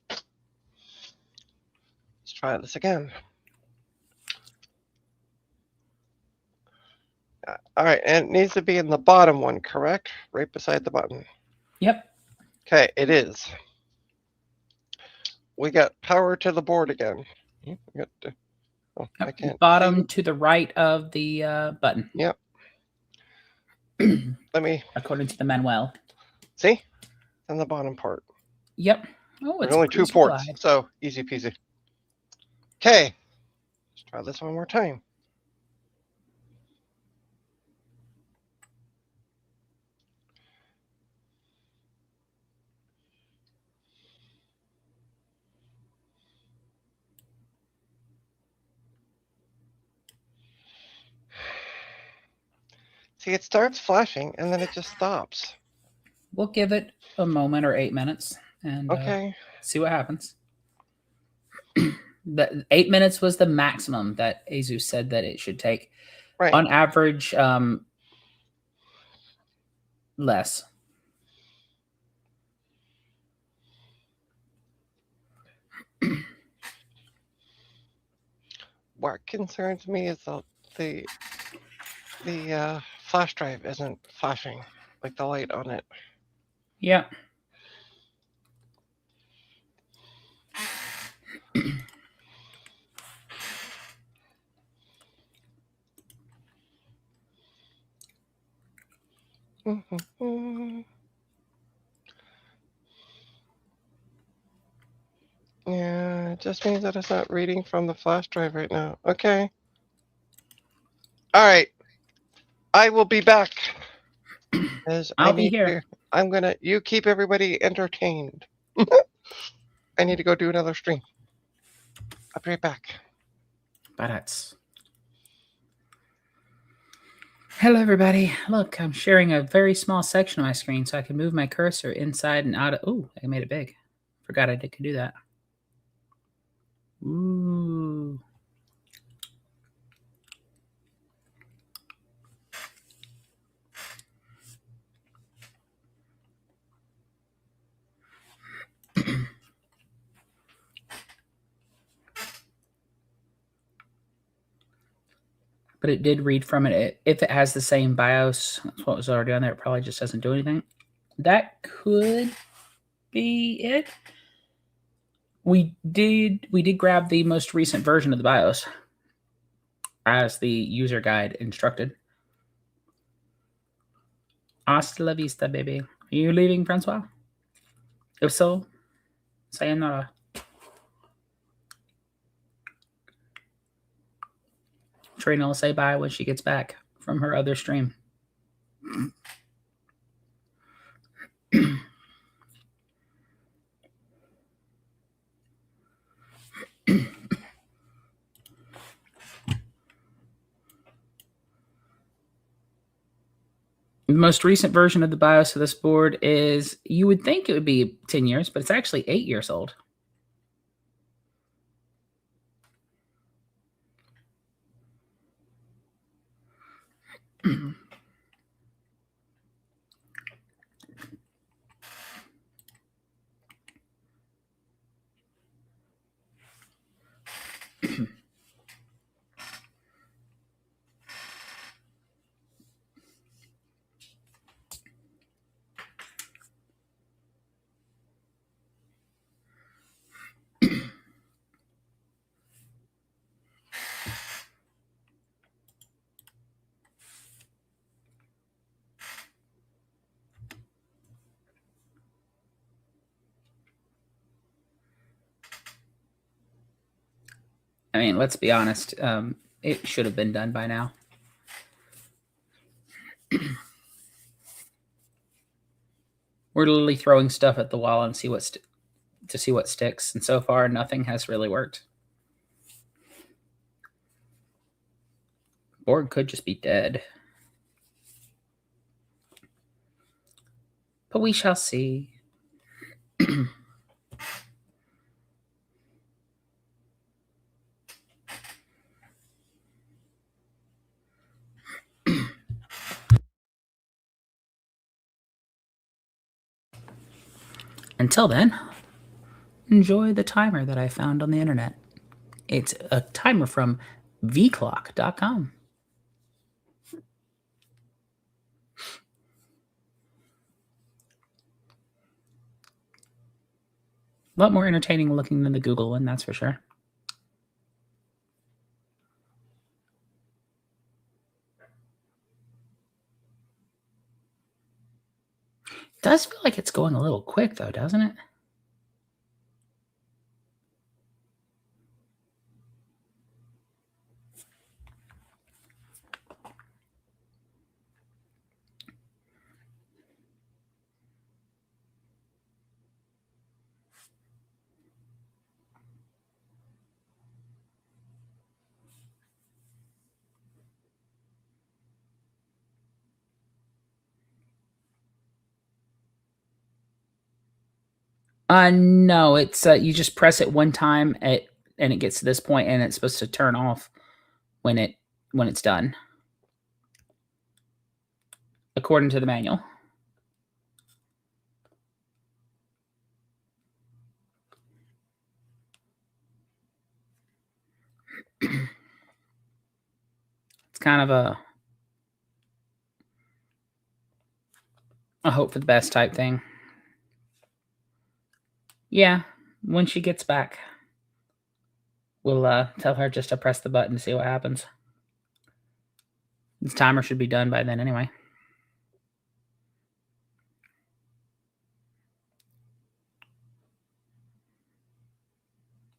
Let's try this again. All right, and it needs to be in the bottom one, correct? Right beside the button. Yep. Okay, it is. We got power to the board again. I can't bottom see. To the right of the button. Yep. Let me. According to the manual. See? It's in the bottom part. Yep. Oh, it's There's only 2 ports, so easy peasy. Okay. Let's try this one more time. See, it starts flashing and then it just stops. We'll give it a moment or 8 minutes and see what happens. The 8 minutes was the maximum that Asus said that it should take. Right. On average, less. What concerns me is the flash drive isn't flashing, like the light on it. Yeah. Yeah, it just means that it's not reading from the flash drive right now. Okay. All right. I will be back. I'll be here. You keep everybody entertained. I need to go do another stream. I'll be right back. Badass. Hello, everybody. Look, I'm sharing a very small section of my screen so I can move my cursor inside and out of... Ooh, I made it big. Forgot I could do that. Ooh. But it did read from it. If it has the same BIOS, that's what was already on there, it probably just doesn't do anything. That could be it. We did grab the most recent version of the BIOS as the user guide instructed. Hasta la vista, baby. Are you leaving, Francois? If so, sayonara. Trina will say bye when she gets back from her other stream. most recent version of the BIOS of this board is, you would think it would be 10 years, but it's actually 8 years old. I mean, let's be honest. It should have been done by now. We're literally throwing stuff at the wall and to see what sticks, and so far nothing has really worked. Board could just be dead, but we shall see. Until then, enjoy the timer that I found on the internet. It's a timer from vclock.com. A lot more entertaining looking than the Google one, that's for sure. It does feel like it's going a little quick, though, doesn't it? No, it's you just press it one time and it gets to this point, and it's supposed to turn off when it's done, according to the manual. It's kind of a hope for the best type thing. Yeah, when she gets back, we'll tell her just to press the button to see what happens. This timer should be done by then anyway.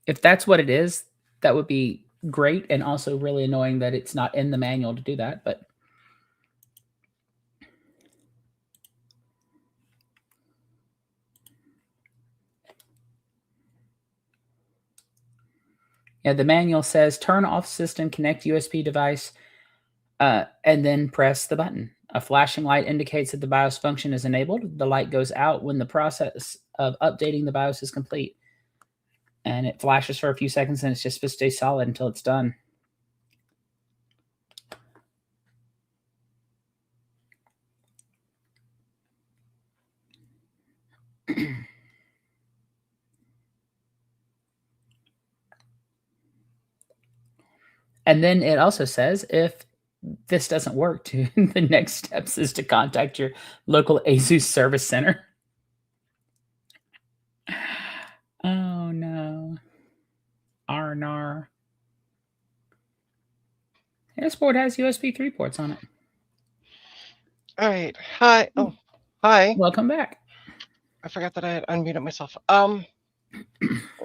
If that's what it is, that would be great, and also really annoying that it's not in the manual to do that, but yeah, the manual says turn off system, connect USB device, and then press the button. A flashing light indicates that the BIOS function is enabled. The light goes out when the process of updating the BIOS is complete. And it flashes for a few seconds, and it's just supposed to stay solid until it's done. And then it also says if this doesn't work, the next steps is to contact your local ASUS service center. Oh no. Arnar. This board has USB 3 ports on it. All right. Hi. Oh, hi. Welcome back. I forgot that I had unmuted myself. Let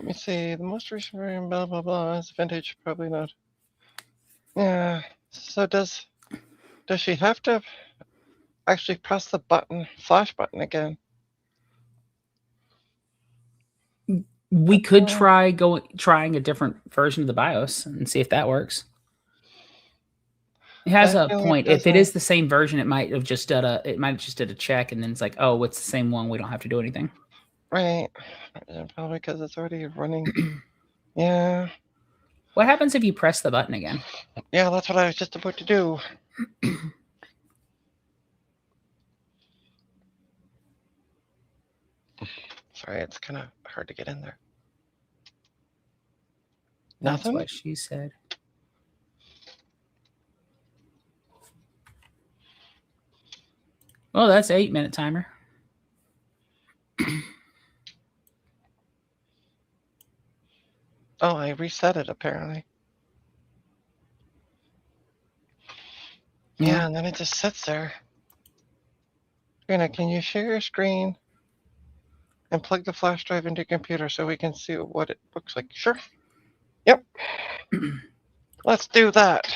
me see. The most recent version, blah blah blah. Is vintage? Probably not. Yeah. So does she have to actually press the flash button again? We could trying a different version of the BIOS and see if that works. It has I a feel it point. If it doesn't. is the same version, it might have just did a check, and then it's like, oh, it's the same one. We don't have to do anything. Right. Probably because it's already running. Yeah. What happens if you press the button again? Yeah, that's what I was just about to do. Sorry, it's kind of hard to get in there. That's Nothing? what she said. Well, that's 8-minute timer. Oh, I reset it apparently. Yeah, and then it just sits there. Trina, can you share your screen and plug the flash drive into your computer so we can see what it looks like? Sure. Yep. Let's do that.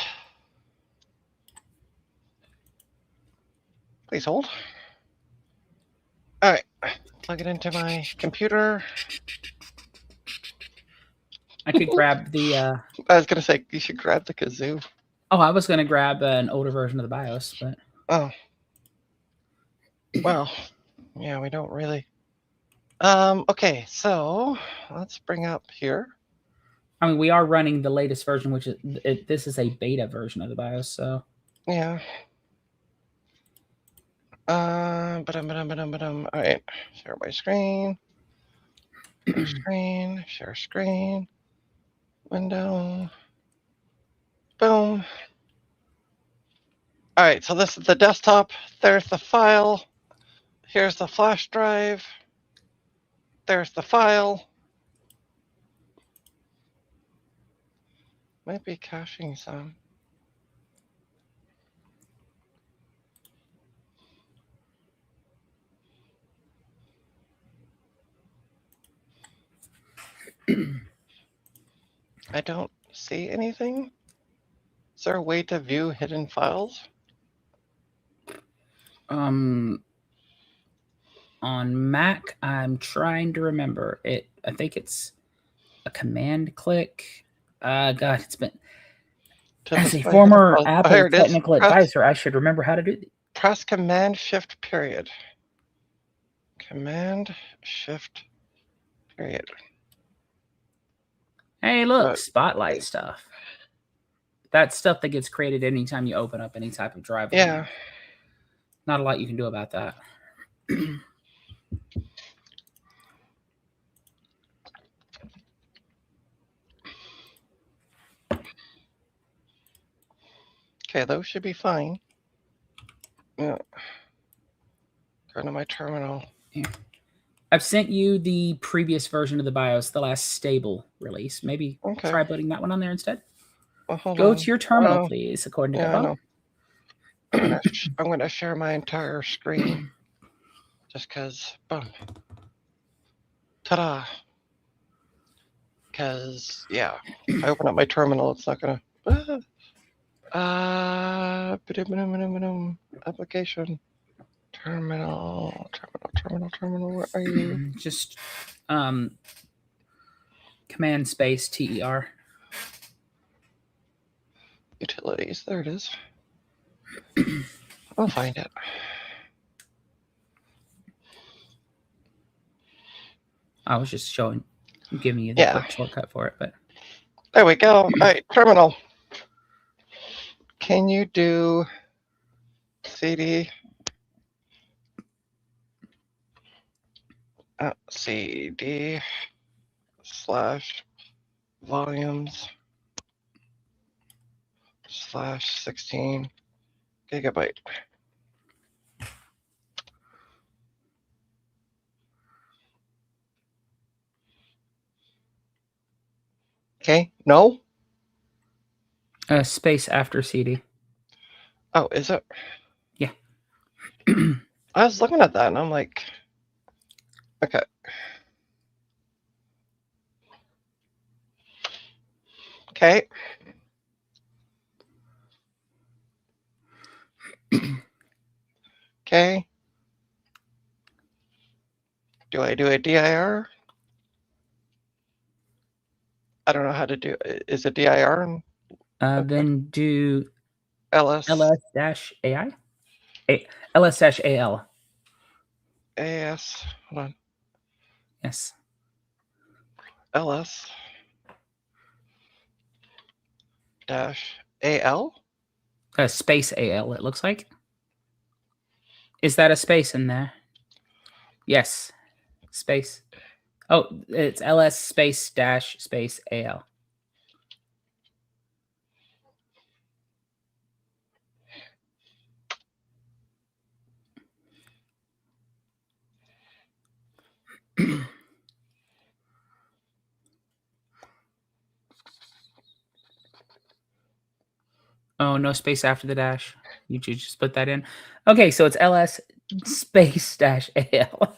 Please hold. All right. Plug it into my computer. I could grab the. I was gonna say you should grab the kazoo. Oh, I was gonna grab an older version of the BIOS, but. Oh. Well, yeah, we don't really. Okay, so let's bring up here. I mean, we are running the latest version, which is this is a beta version of the BIOS, so. Yeah. All right. Share my screen. Share screen. Share screen. Window. Boom. All right, so this is the desktop. There's the file. Here's the flash drive. There's the file. Might be caching some. I don't see anything. Is there a way to view hidden files? On Mac, I'm trying to remember it. I think it's a command click. God, it's been. As a former Apple technical advisor, I should remember how to do it. Press Command Shift period. Command Shift period. Hey, look, Spotlight stuff. That's stuff that gets created anytime you open up any type of drive. Yeah. Not a lot you can do about that. Okay, those should be fine. Yeah. Go to my terminal. Here. I've sent you the previous version of the BIOS, the last stable release. Maybe try putting that one on there instead. Well, Go to your terminal, please, according to Gabon. I'm gonna share my entire screen. Just because, boom. Ta-da. Because, yeah, if I open up my terminal, it's not gonna... application. Terminal, where are you? Just, command space TER. Utilities, there it is. I'll find it. I was just giving you the quick shortcut for it, but. There we go. All right, terminal. Can you do CD? CD / volumes / 16 gigabyte. Okay, no? Space after CD. Oh, is it? Yeah. I was looking at that and I'm like, okay. Okay. Okay. Do I do a DIR? I don't know how to do it. Is it DIR? Then do LS ls-ai ls-al. AS. Hold on. Yes. LS dash AL. Space al, it looks like. Is that a space in there? Yes. Space. Oh, it's ls space dash space al. Oh, no space after the dash. You should just put that in. Okay, so it's ls space dash al.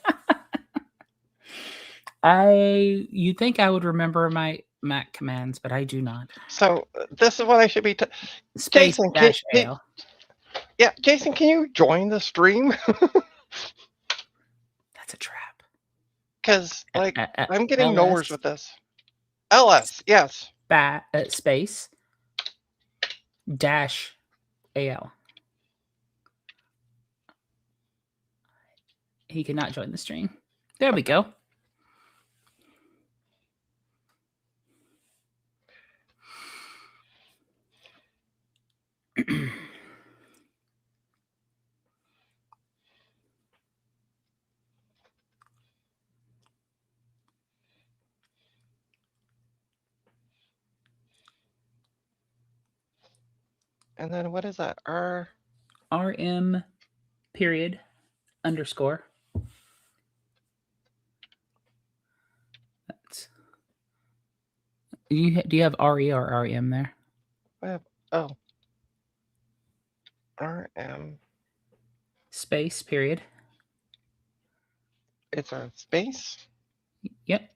You think I would remember my Mac commands, but I do not. So this is what I should be. Space Jason, dash al. yeah, Jason, can you join the stream? That's a trap. Because like I'm getting LS nowheres with this. LS, yes. Space dash al. He cannot join the stream. There we go. And then what is that? RM period underscore. That's, do you have RE or RM there? I have, oh. RM. Space period. It's a space. Yep.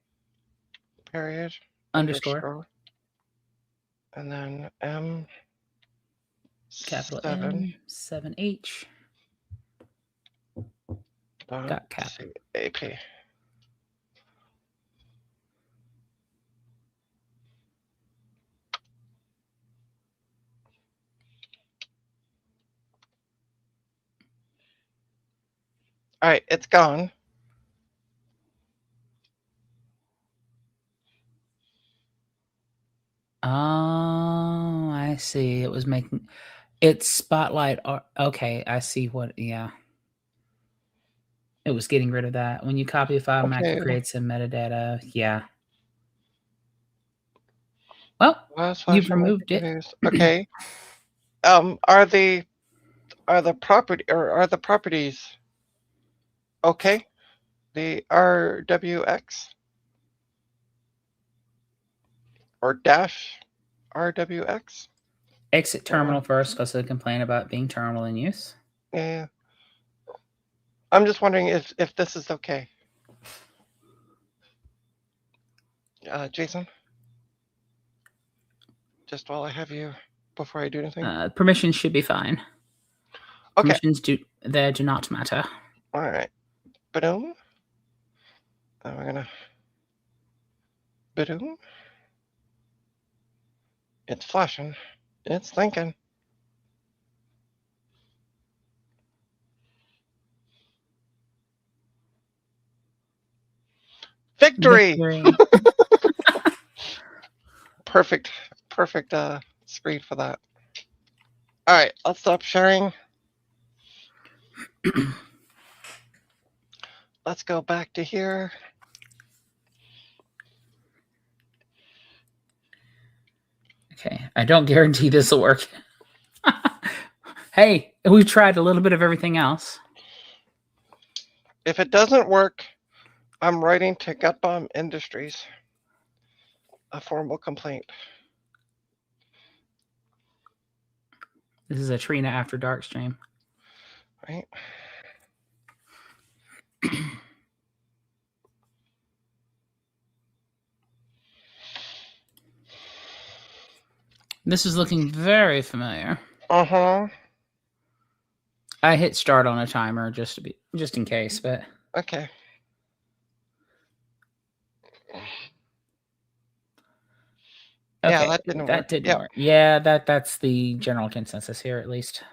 Period. Underscore. And then M. Capital 7. M7H. Dot cap. CAP. All right, it's gone. Oh, I see. It was making it's spotlight. Okay, I see what. Yeah, it was getting rid of that. When you copy a file, Mac creates some metadata. Yeah. Well, you've removed it. Okay. Are the properties okay? The RWX or dash RWX? Exit terminal first because they complain about being terminal in use. Yeah. I'm just wondering if this is okay. Jason? Just while I have you, before I do anything? Permissions should be fine. Okay. Permissions do not matter. All right. Ba-doom. Now we're gonna ba-doom. It's flashing. It's thinking. Victory! Perfect screen for that. All right, let's stop sharing. Let's go back to here. Okay, I don't guarantee this will work. Hey, we've tried a little bit of everything else. If it doesn't work, I'm writing to Gut Bomb Industries a formal complaint. This is a Trina After Dark stream. Right? This is looking very familiar. Uh-huh. I hit start on a timer just in case, but okay. Yeah, Okay, that didn't work. that didn't Yep. work. Yeah, that's the general consensus here, at least.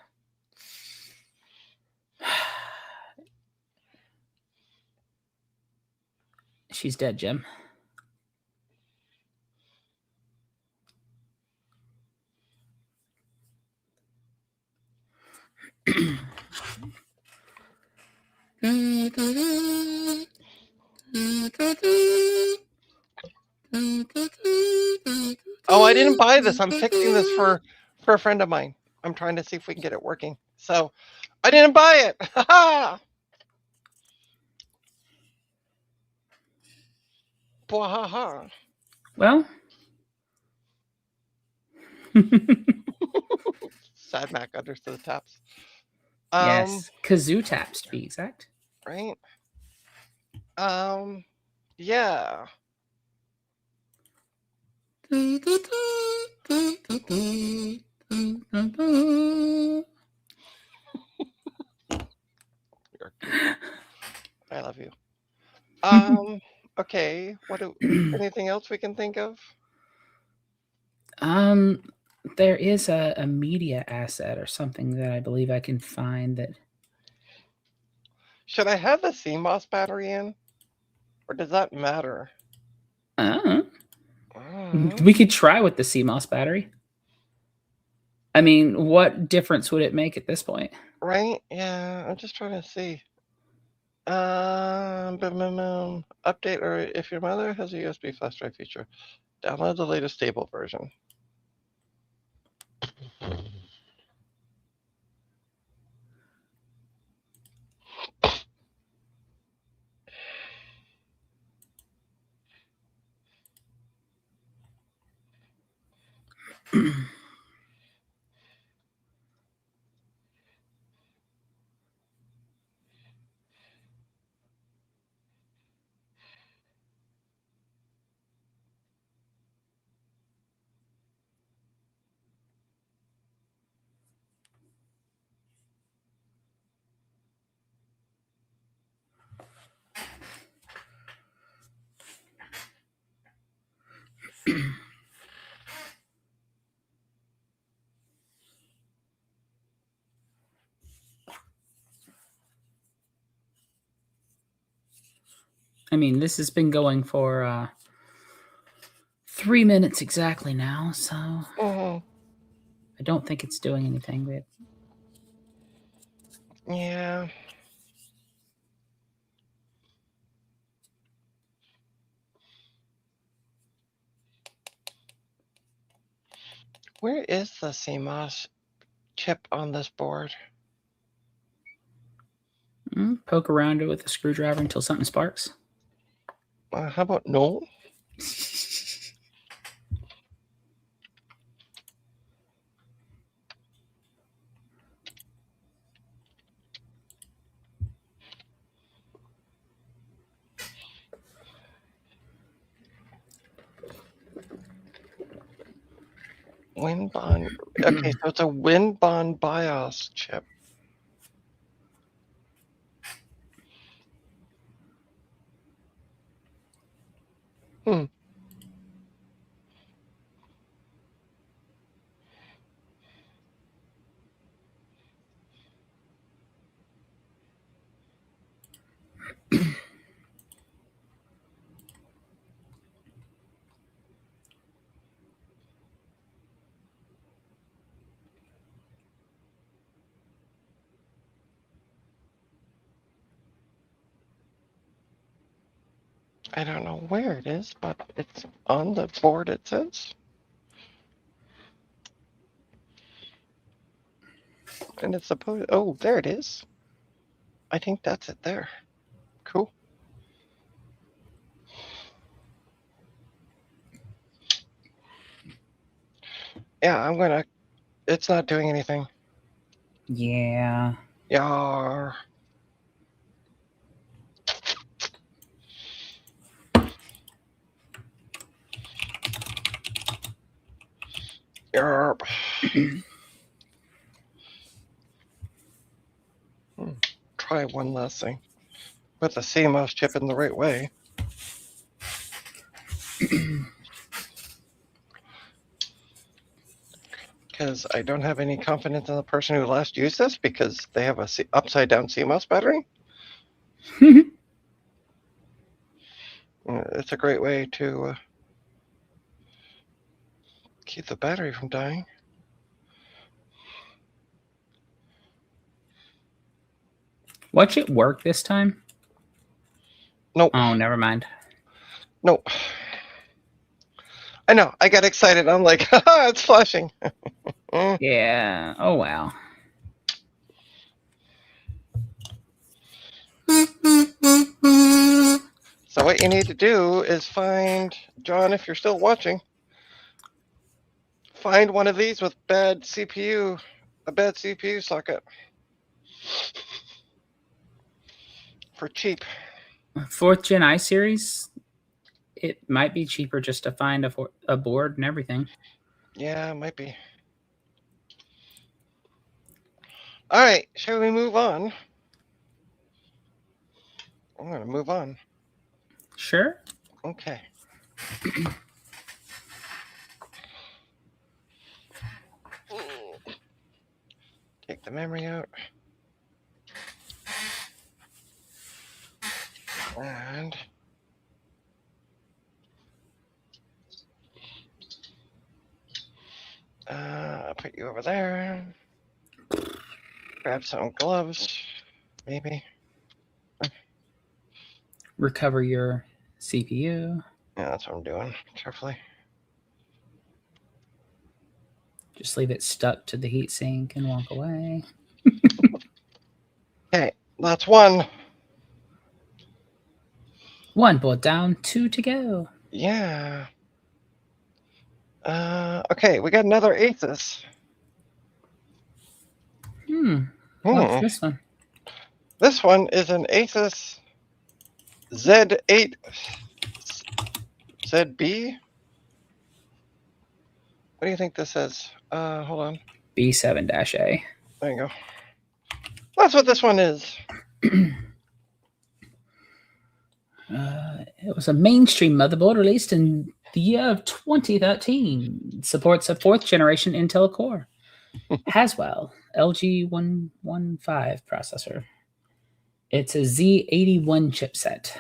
She's dead, Jim. Oh, I didn't buy this. I'm fixing this for a friend of mine. I'm trying to see if we can get it working. So I didn't buy it. Ha ha! Bwahaha. Well, Sad Mac understood the taps. yes, kazoo taps to be exact. Right. Yeah. You're cute. I love you. Okay. Anything else we can think of? um, there is a media asset or something that I believe I can find that. Should I have the CMOS battery in? Or does that matter? Uh, Uh, we could try with the CMOS battery. I mean, what difference would it make at this point? right? Yeah, I'm just trying to see. Update or if your mother has a USB flash drive feature, download the latest stable version. I mean, this has been going for 3 minutes exactly now, so Mm-hmm. I don't think it's doing anything. But Yeah. Where is the CMOS chip on this board? poke around it with a screwdriver until something sparks. How about no? WinBond. Okay, so it's a WinBond BIOS chip. Hmm. I don't know where it is, but it's on the board, it says. And it's supposed. Oh, there it is. I think that's it there. Cool. Yeah, I'm gonna. It's not doing anything. Yeah. Yar. Yarp. Try one last thing. Put the CMOS chip in the right way. because I don't have any confidence in the person who last used this because they have a upside down CMOS battery. It's a great way to keep the battery from dying. Watch it work this time? Nope. Oh, never mind. Nope. I know. I got excited. I'm like, haha, it's flashing. Yeah. Oh, wow. So what you need to do is find, John, if you're still watching, find one of these with bad CPU, a bad CPU socket for cheap. 4th Gen I series, it might be cheaper just to find a board and everything. Yeah, it might be. All right, shall we move on? I'm going to move on. Sure. Okay. Take the memory out. And I'll put you over there. Grab some gloves, maybe. Recover your CPU. Yeah, that's what I'm doing. Carefully. Just leave it stuck to the heatsink and walk away. Okay, that's one. 1 board down, 2 to go. Yeah. Okay, we got another Asus. What's this one? This one is an Asus Z8 ZB. What do you think this is? Hold on. B7-A. There you go. That's what this one is. It was a mainstream motherboard released in the year of 2013. Supports a 4th generation Intel Core. Haswell LG115 processor. It's a Z81 chipset.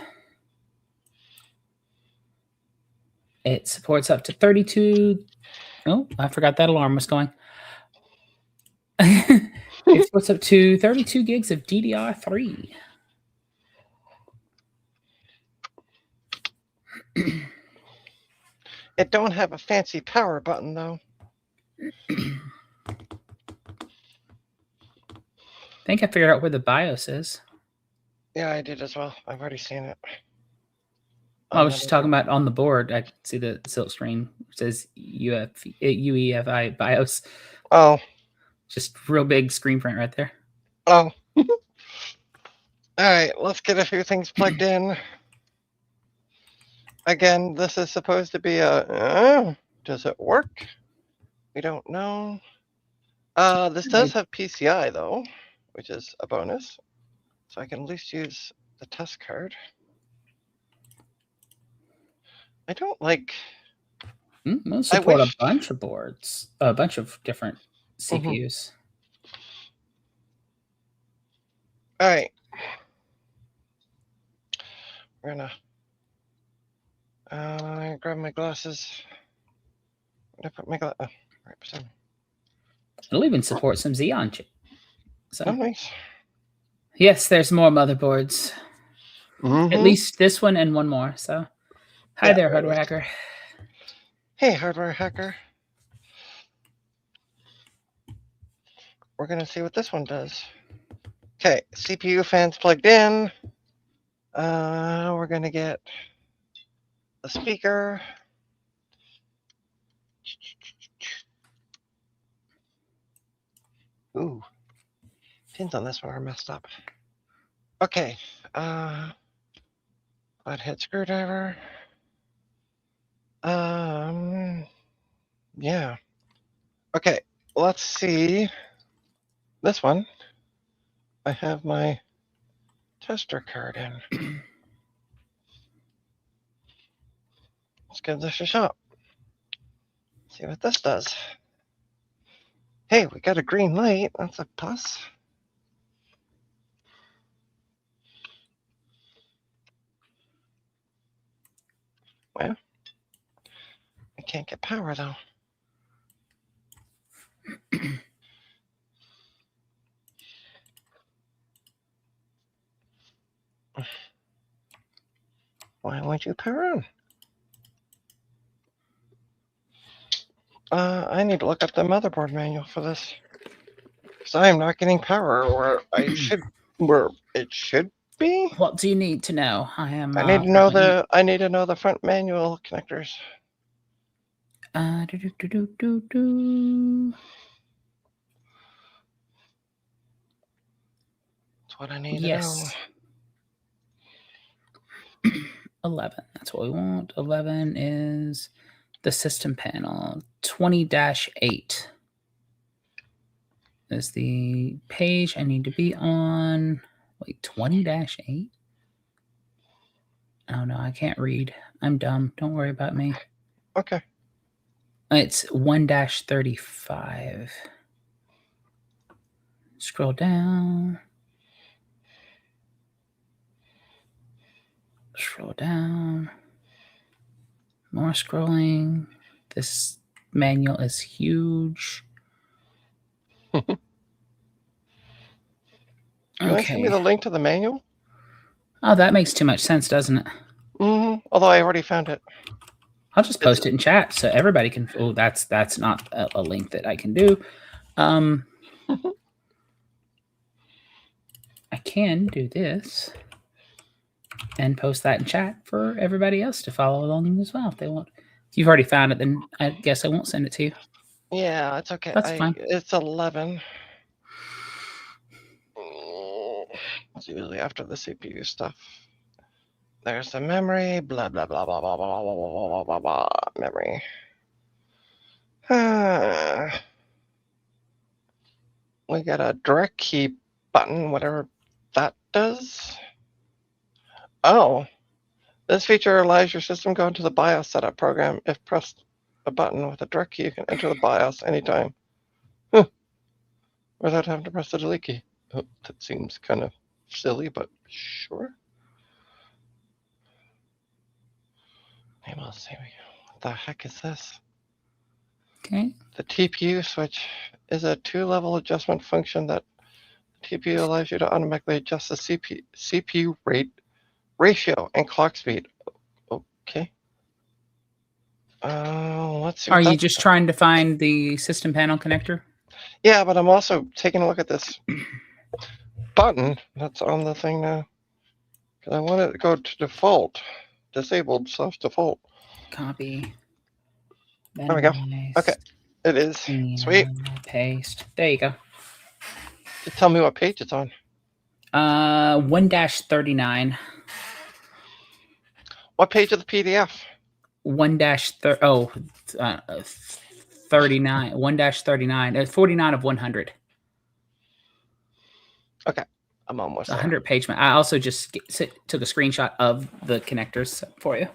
It supports up to 32. Oh, I forgot that alarm was going. It supports up to 32 gigs of DDR3. It don't have a fancy power button though. I think I figured out where the BIOS is. Yeah, I did as well. I've already seen it. I was just talking about on the board. I see the silk screen. It says UEFI BIOS. Oh. Just real big screen print right there. Oh. All right, let's get a few things plugged in. Again, this is supposed to be a, does it work? We don't know. This does have PCI though, which is a bonus. So I can at least use the test card. I don't like. We'll support a bunch of boards, a bunch of different CPUs. All right. We're gonna grab my glasses. Where did I put my glasses? Oh, right beside me. It'll even support some Xeon chip. So. Oh, nice. Yes, there's more motherboards. At least this one and one more. So, hi there, hardware hacker. Hey, hardware hacker. We're gonna see what this one does. Okay, CPU fans plugged in. We're gonna get a speaker. Ooh, pins on this one are messed up. Okay, flathead screwdriver. Yeah. Okay, let's see. This one, I have my tester card in. Let's give this a shot. See what this does. Hey, we got a green light. That's a plus. Well, I can't get power though. Why won't you power on? I need to look up the motherboard manual for this. Because I am not getting power where it should be. What do you need to know? I am. I need to know the front manual connectors. Do, do, do, do, do, do. That's what I need Yes. to know. 11. That's what we want. 11 is the system panel. 20-8 is the page I need to be on. Wait, 20-8? Oh no, I can't read. I'm dumb. Don't worry about me. Okay. It's 1-35. Scroll down. Scroll down. More scrolling. This manual is huge. You want to send me the link to the manual? Oh, that makes too much sense, doesn't it? Mm-hmm. Although I already found it. I'll just post it in chat so everybody can. Oh, that's not a link that I can do. I can do this and post that in chat for everybody else to follow along as well if they want. If you've already found it, then I guess I won't send it to you. Yeah, it's okay. That's fine. It's 11. It's usually after the CPU stuff. There's the memory, blah blah blah blah blah blah blah blah blah blah blah memory. We got a direct key button, whatever that does. Oh, this feature allows your system to go into the BIOS setup program. If pressed a button with a direct key, you can enter the BIOS anytime. Without having to press the delete key. Oh, that seems kind of silly, but sure. Maybe I'll see. What the heck is this? Okay. The TPU switch is a 2-level adjustment function that the TPU allows you to automatically adjust the CPU rate, ratio, and clock speed. Okay. Let's see. Are you just trying to find the system panel connector? Yeah, but I'm also taking a look at this button that's on the thing now. Because I want it to go to default. Disabled / default. Copy. There we go. Okay. It is. Sweet. Paste. There you go. Just tell me what page it's on. 1-39. What page of the PDF? 39. 1-39. 49 of 100. Okay. I'm almost 100 page. I also just took a screenshot of the connectors for you.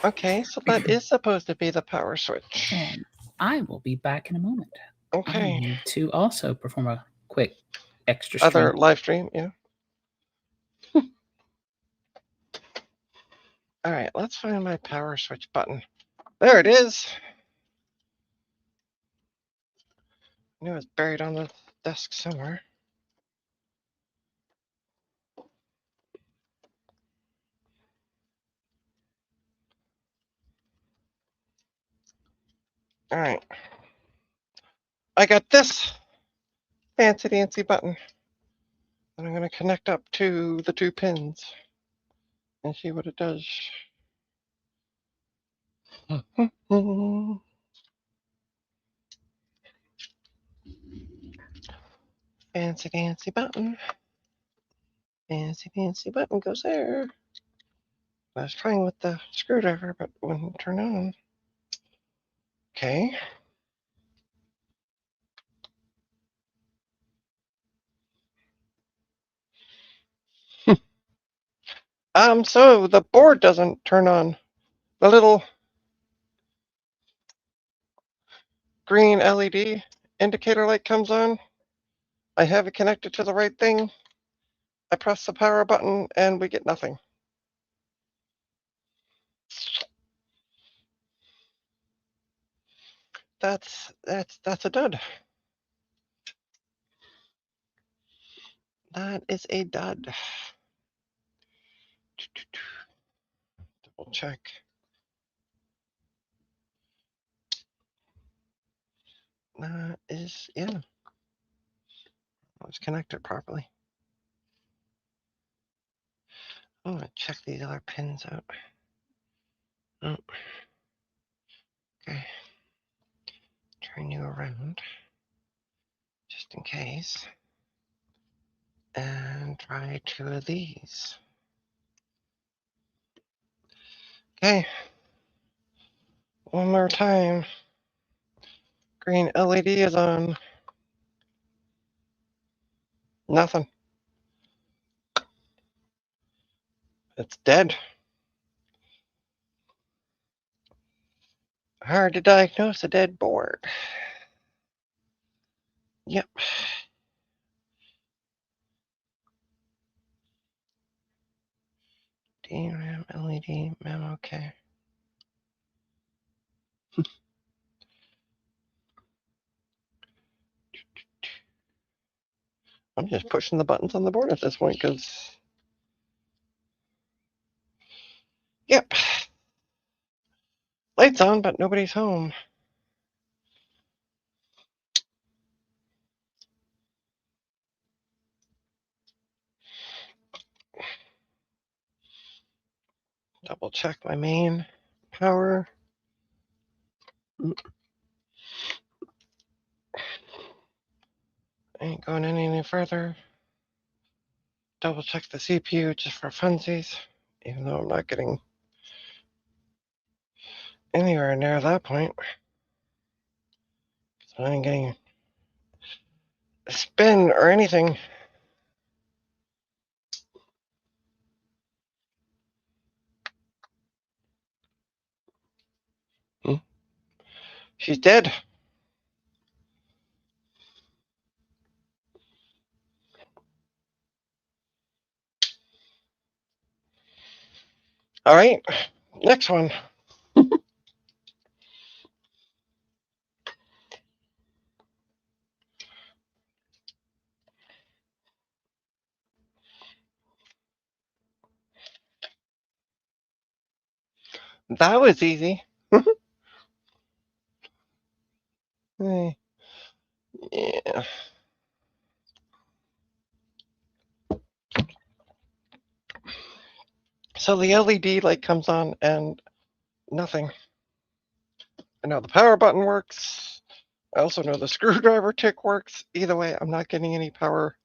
Okay, so that is supposed to be the power switch. And I will be back in a moment. Okay. I need to also perform a quick extra stream. Other live stream, yeah. All right, let's find my power switch button. There it is. I knew it was buried on the desk somewhere. All right. I got this fancy dancy button. And I'm going to connect up to the 2 pins and see what it does. Fancy dancy button. Fancy dancy button goes there. I was trying with the screwdriver, but it wouldn't turn on. Okay. So the board doesn't turn on. The little green LED indicator light comes on. I have it connected to the right thing. I press the power button and we get nothing. That's a dud. That is a dud. Double check. That is, yeah. It's connected properly. I'm gonna check these other pins out. Oh. Okay. Turn you around just in case. And try 2 of these. Okay. One more time. Green LED is on. Nothing. It's dead. Hard to diagnose a dead board. Yep. DRAM, LED, memo, okay. I'm just pushing the buttons on the board at this point because, yep. Lights on, but nobody's home. Double check my main power. Ain't going any further. Double check the CPU just for funsies, even though I'm not getting anywhere near that point. So I ain't getting a spin or anything. She's dead. All right, next one. That was easy. Yeah. So the LED light comes on and nothing. I know the power button works. I also know the screwdriver tick works. Either way, I'm not getting any power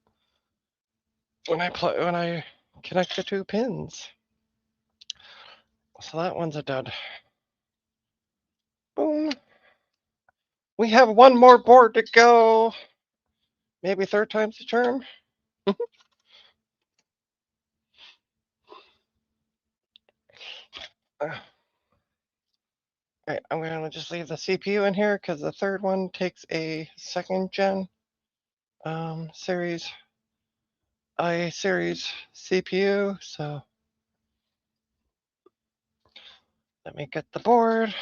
when I connect the 2 pins. So that one's a dud. Boom. We have one more board to go. Maybe 3rd time's the charm. Alright, I'm gonna just leave the CPU in here because the 3rd one takes a 2nd gen series i-series CPU. So let me get the board.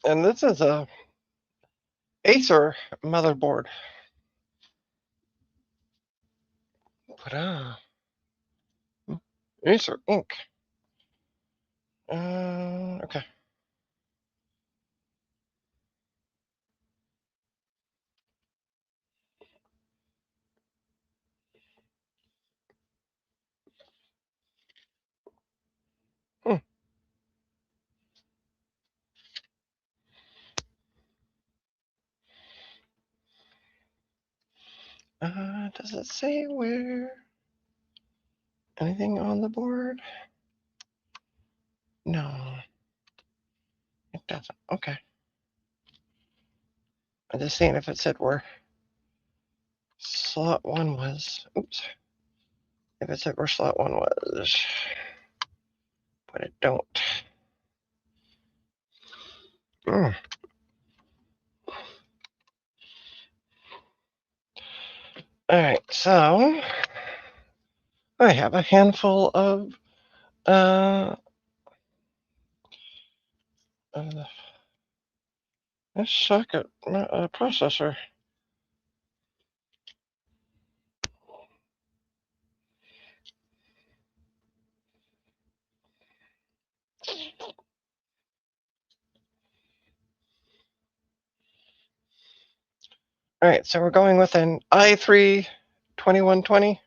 And this is a Acer motherboard. Ta-da. Acer Inc. Okay. Hmm. Does it say where? Anything on the board? No, it doesn't. Okay. I'm just seeing if it said where. slot 1 was. Oops. If it's where slot 1 was. But it don't. Mm. Alright, so I have a handful of this socket processor. Alright, so we're going with an i3 2120.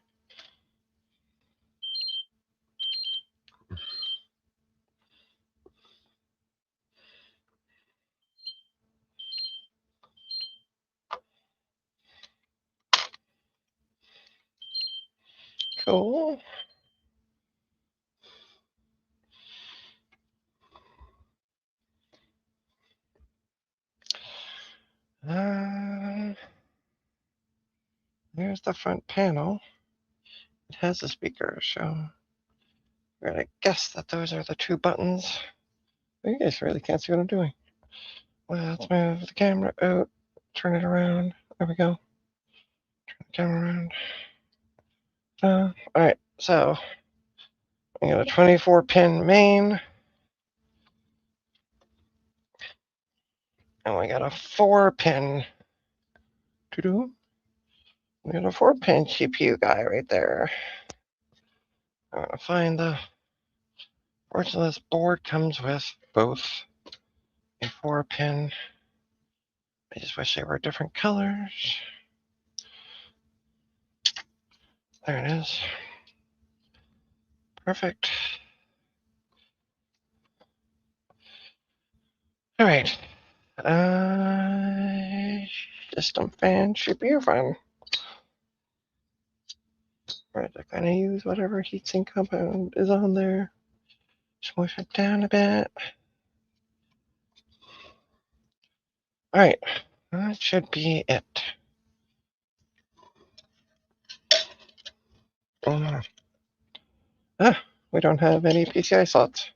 Cool. There's the front panel. It has a speaker, so we're gonna guess that those are the 2 buttons. You guys really can't see what I'm doing. Let's move the camera out, turn it around. There we go. Turn the camera around. Alright, so we got a 24-pin main, and we got a 4-pin. We got a 4-pin CPU guy right there. I'm gonna find the. Fortunately, this board comes with both a 4-pin. I just wish they were different colors. There it is. Perfect. All right. System fan should be fun. Right, I kind of use whatever heatsink compound is on there. Smush it down a bit. All right, that should be it. We don't have any PCI slots.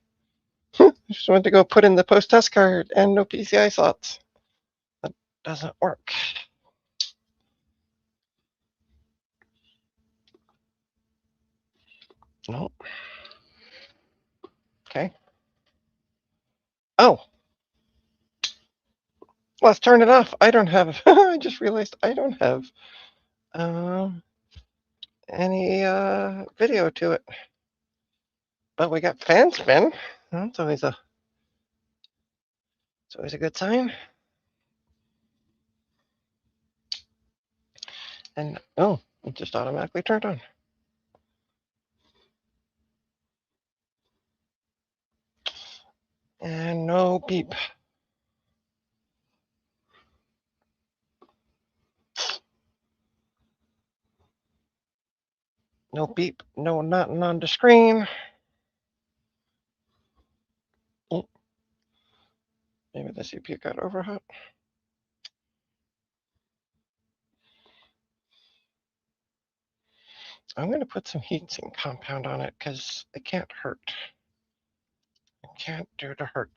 I just went to go put in the post-test card and no PCI slots. That doesn't work. Nope. Okay. Oh, let's turn it off. I don't have. I just realized I don't have any video to it. But we got fan spin. That's always a. It's always a good sign. And oh, it just automatically turned on. And no beep. No beep. No nothing on the screen. Oh, maybe the CPU got overhot. I'm going to put some heatsink compound on it because it can't hurt. It can't do to hurt.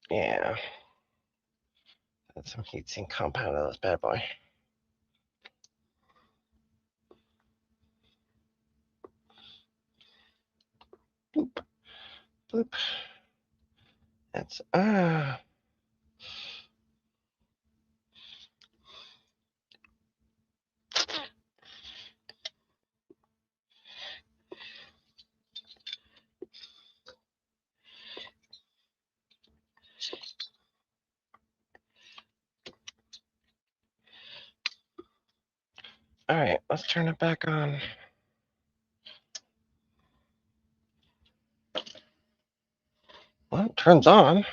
Yeah. Add some heatsink compound on this bad boy. Bloop. Bloop. That's all right, let's turn it back on. Well, it turns on.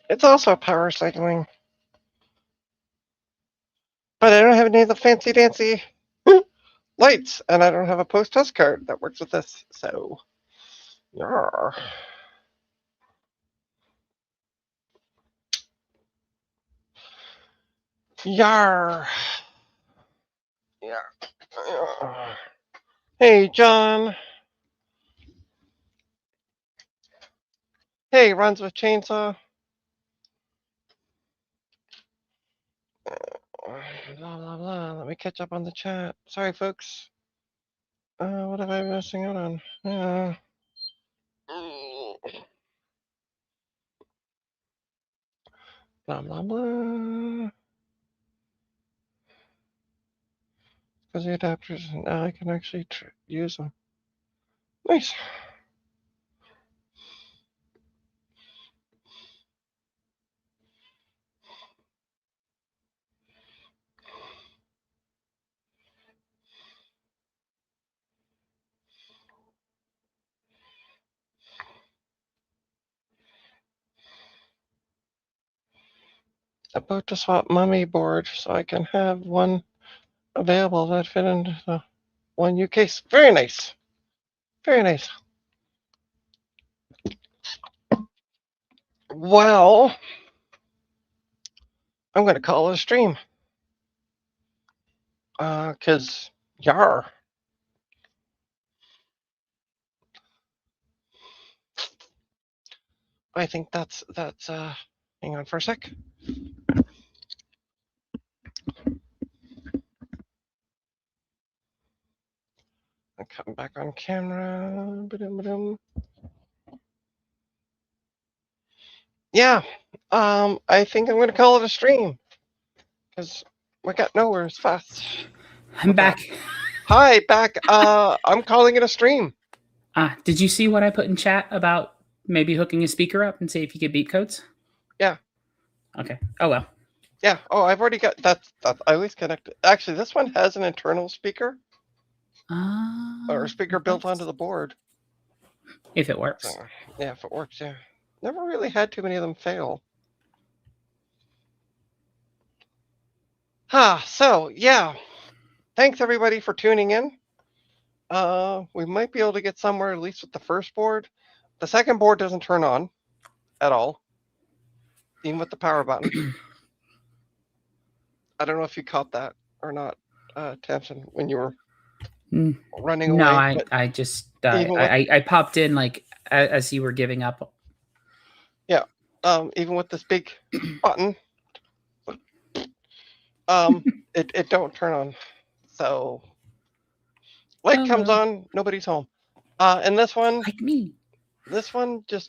It's also power cycling, but I don't have any of the fancy dancy lights, and I don't have a post test card that works with this. So, yar, yar, yar. Yar. Hey, John. Hey, runs with chainsaw. Blah blah blah. Let me catch up on the chat. Sorry, folks. What am I missing out on? Blah blah blah. Because the adapters, now I can actually use them. Nice. About to swap Mommyboard so I can have one available that fit into the one U case. Very nice. Very nice. Well, I'm going to call it a stream. Because, yar. I think that's, hang on for a sec. I'm coming back on camera. Ba-dum-ba-dum. Yeah, I think I'm going to call it a stream. Because we got nowhere as fast. I'm back. Hi, back. I'm calling it a stream. Did you see what I put in chat about maybe hooking a speaker up and see if you could beat codes? Yeah. Okay. Oh well. Yeah. Oh, I've already got that. I always connect. Actually, this one has an internal speaker or a speaker built onto the board. If it works. So, yeah, if it works, yeah. Never really had too many of them fail. So yeah. Thanks everybody for tuning in. We might be able to get somewhere at least with the first board. The second board doesn't turn on at all, even with the power button. I don't know if you caught that or not, Tamsin, when you were running away. No, I just I popped in like as you were giving up. Yeah. Even with this big button, it don't turn on. So light comes on, nobody's home. And this one, like me. This one just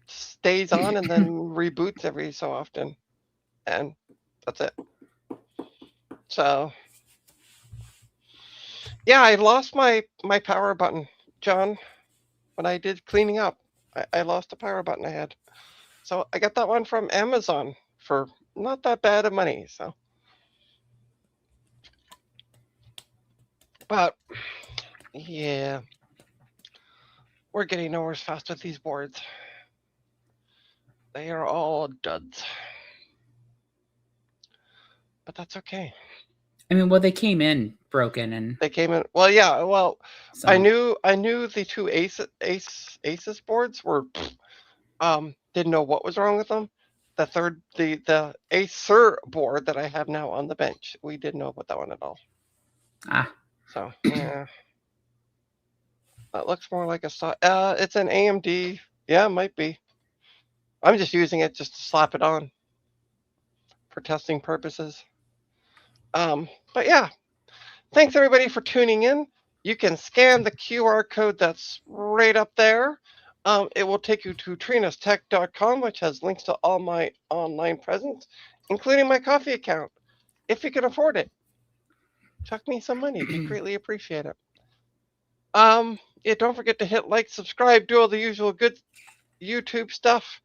stays on and then reboots every so often, and that's it. So yeah, I lost my power button, John, when I did cleaning up. I lost the power button I had, so I got that one from Amazon for not that bad of money. So, but yeah, we're getting nowhere as fast with these boards. They are all duds, but that's okay. I mean, well, they came in broken, and they came in. Well, yeah. Well, so. I knew the two Aces boards were, didn't know what was wrong with them. The third, the Acer board that I have now on the bench, we didn't know about that one at all. So yeah, that looks more like a. It's an AMD. Yeah, it might be. I'm just using it just to slap it on for testing purposes. But yeah, thanks everybody for tuning in. You can scan the QR code that's right up there. It will take you to trinastech.com, which has links to all my online presence, including my coffee account. If you can afford it, chuck me some money. It'd be greatly appreciated. Yeah, don't forget to hit like, subscribe, do all the usual good YouTube stuff.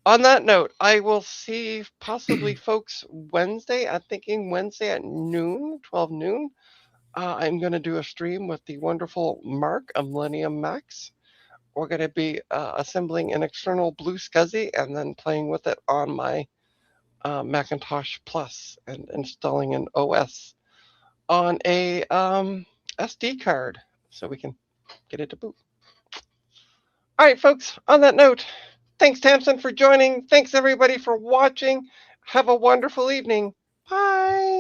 On that note, I will see possibly folks Wednesday. I'm thinking Wednesday at noon, 12 noon. I'm going to do a stream with the wonderful Mark of Millennium Max, we're going to be assembling an external blue SCSI and then playing with it on my Macintosh Plus and installing an OS on a SD card so we can get it to boot. All right, folks, on that note, thanks, Tamsin, for joining. Thanks, everybody, for watching. Have a wonderful evening. Bye.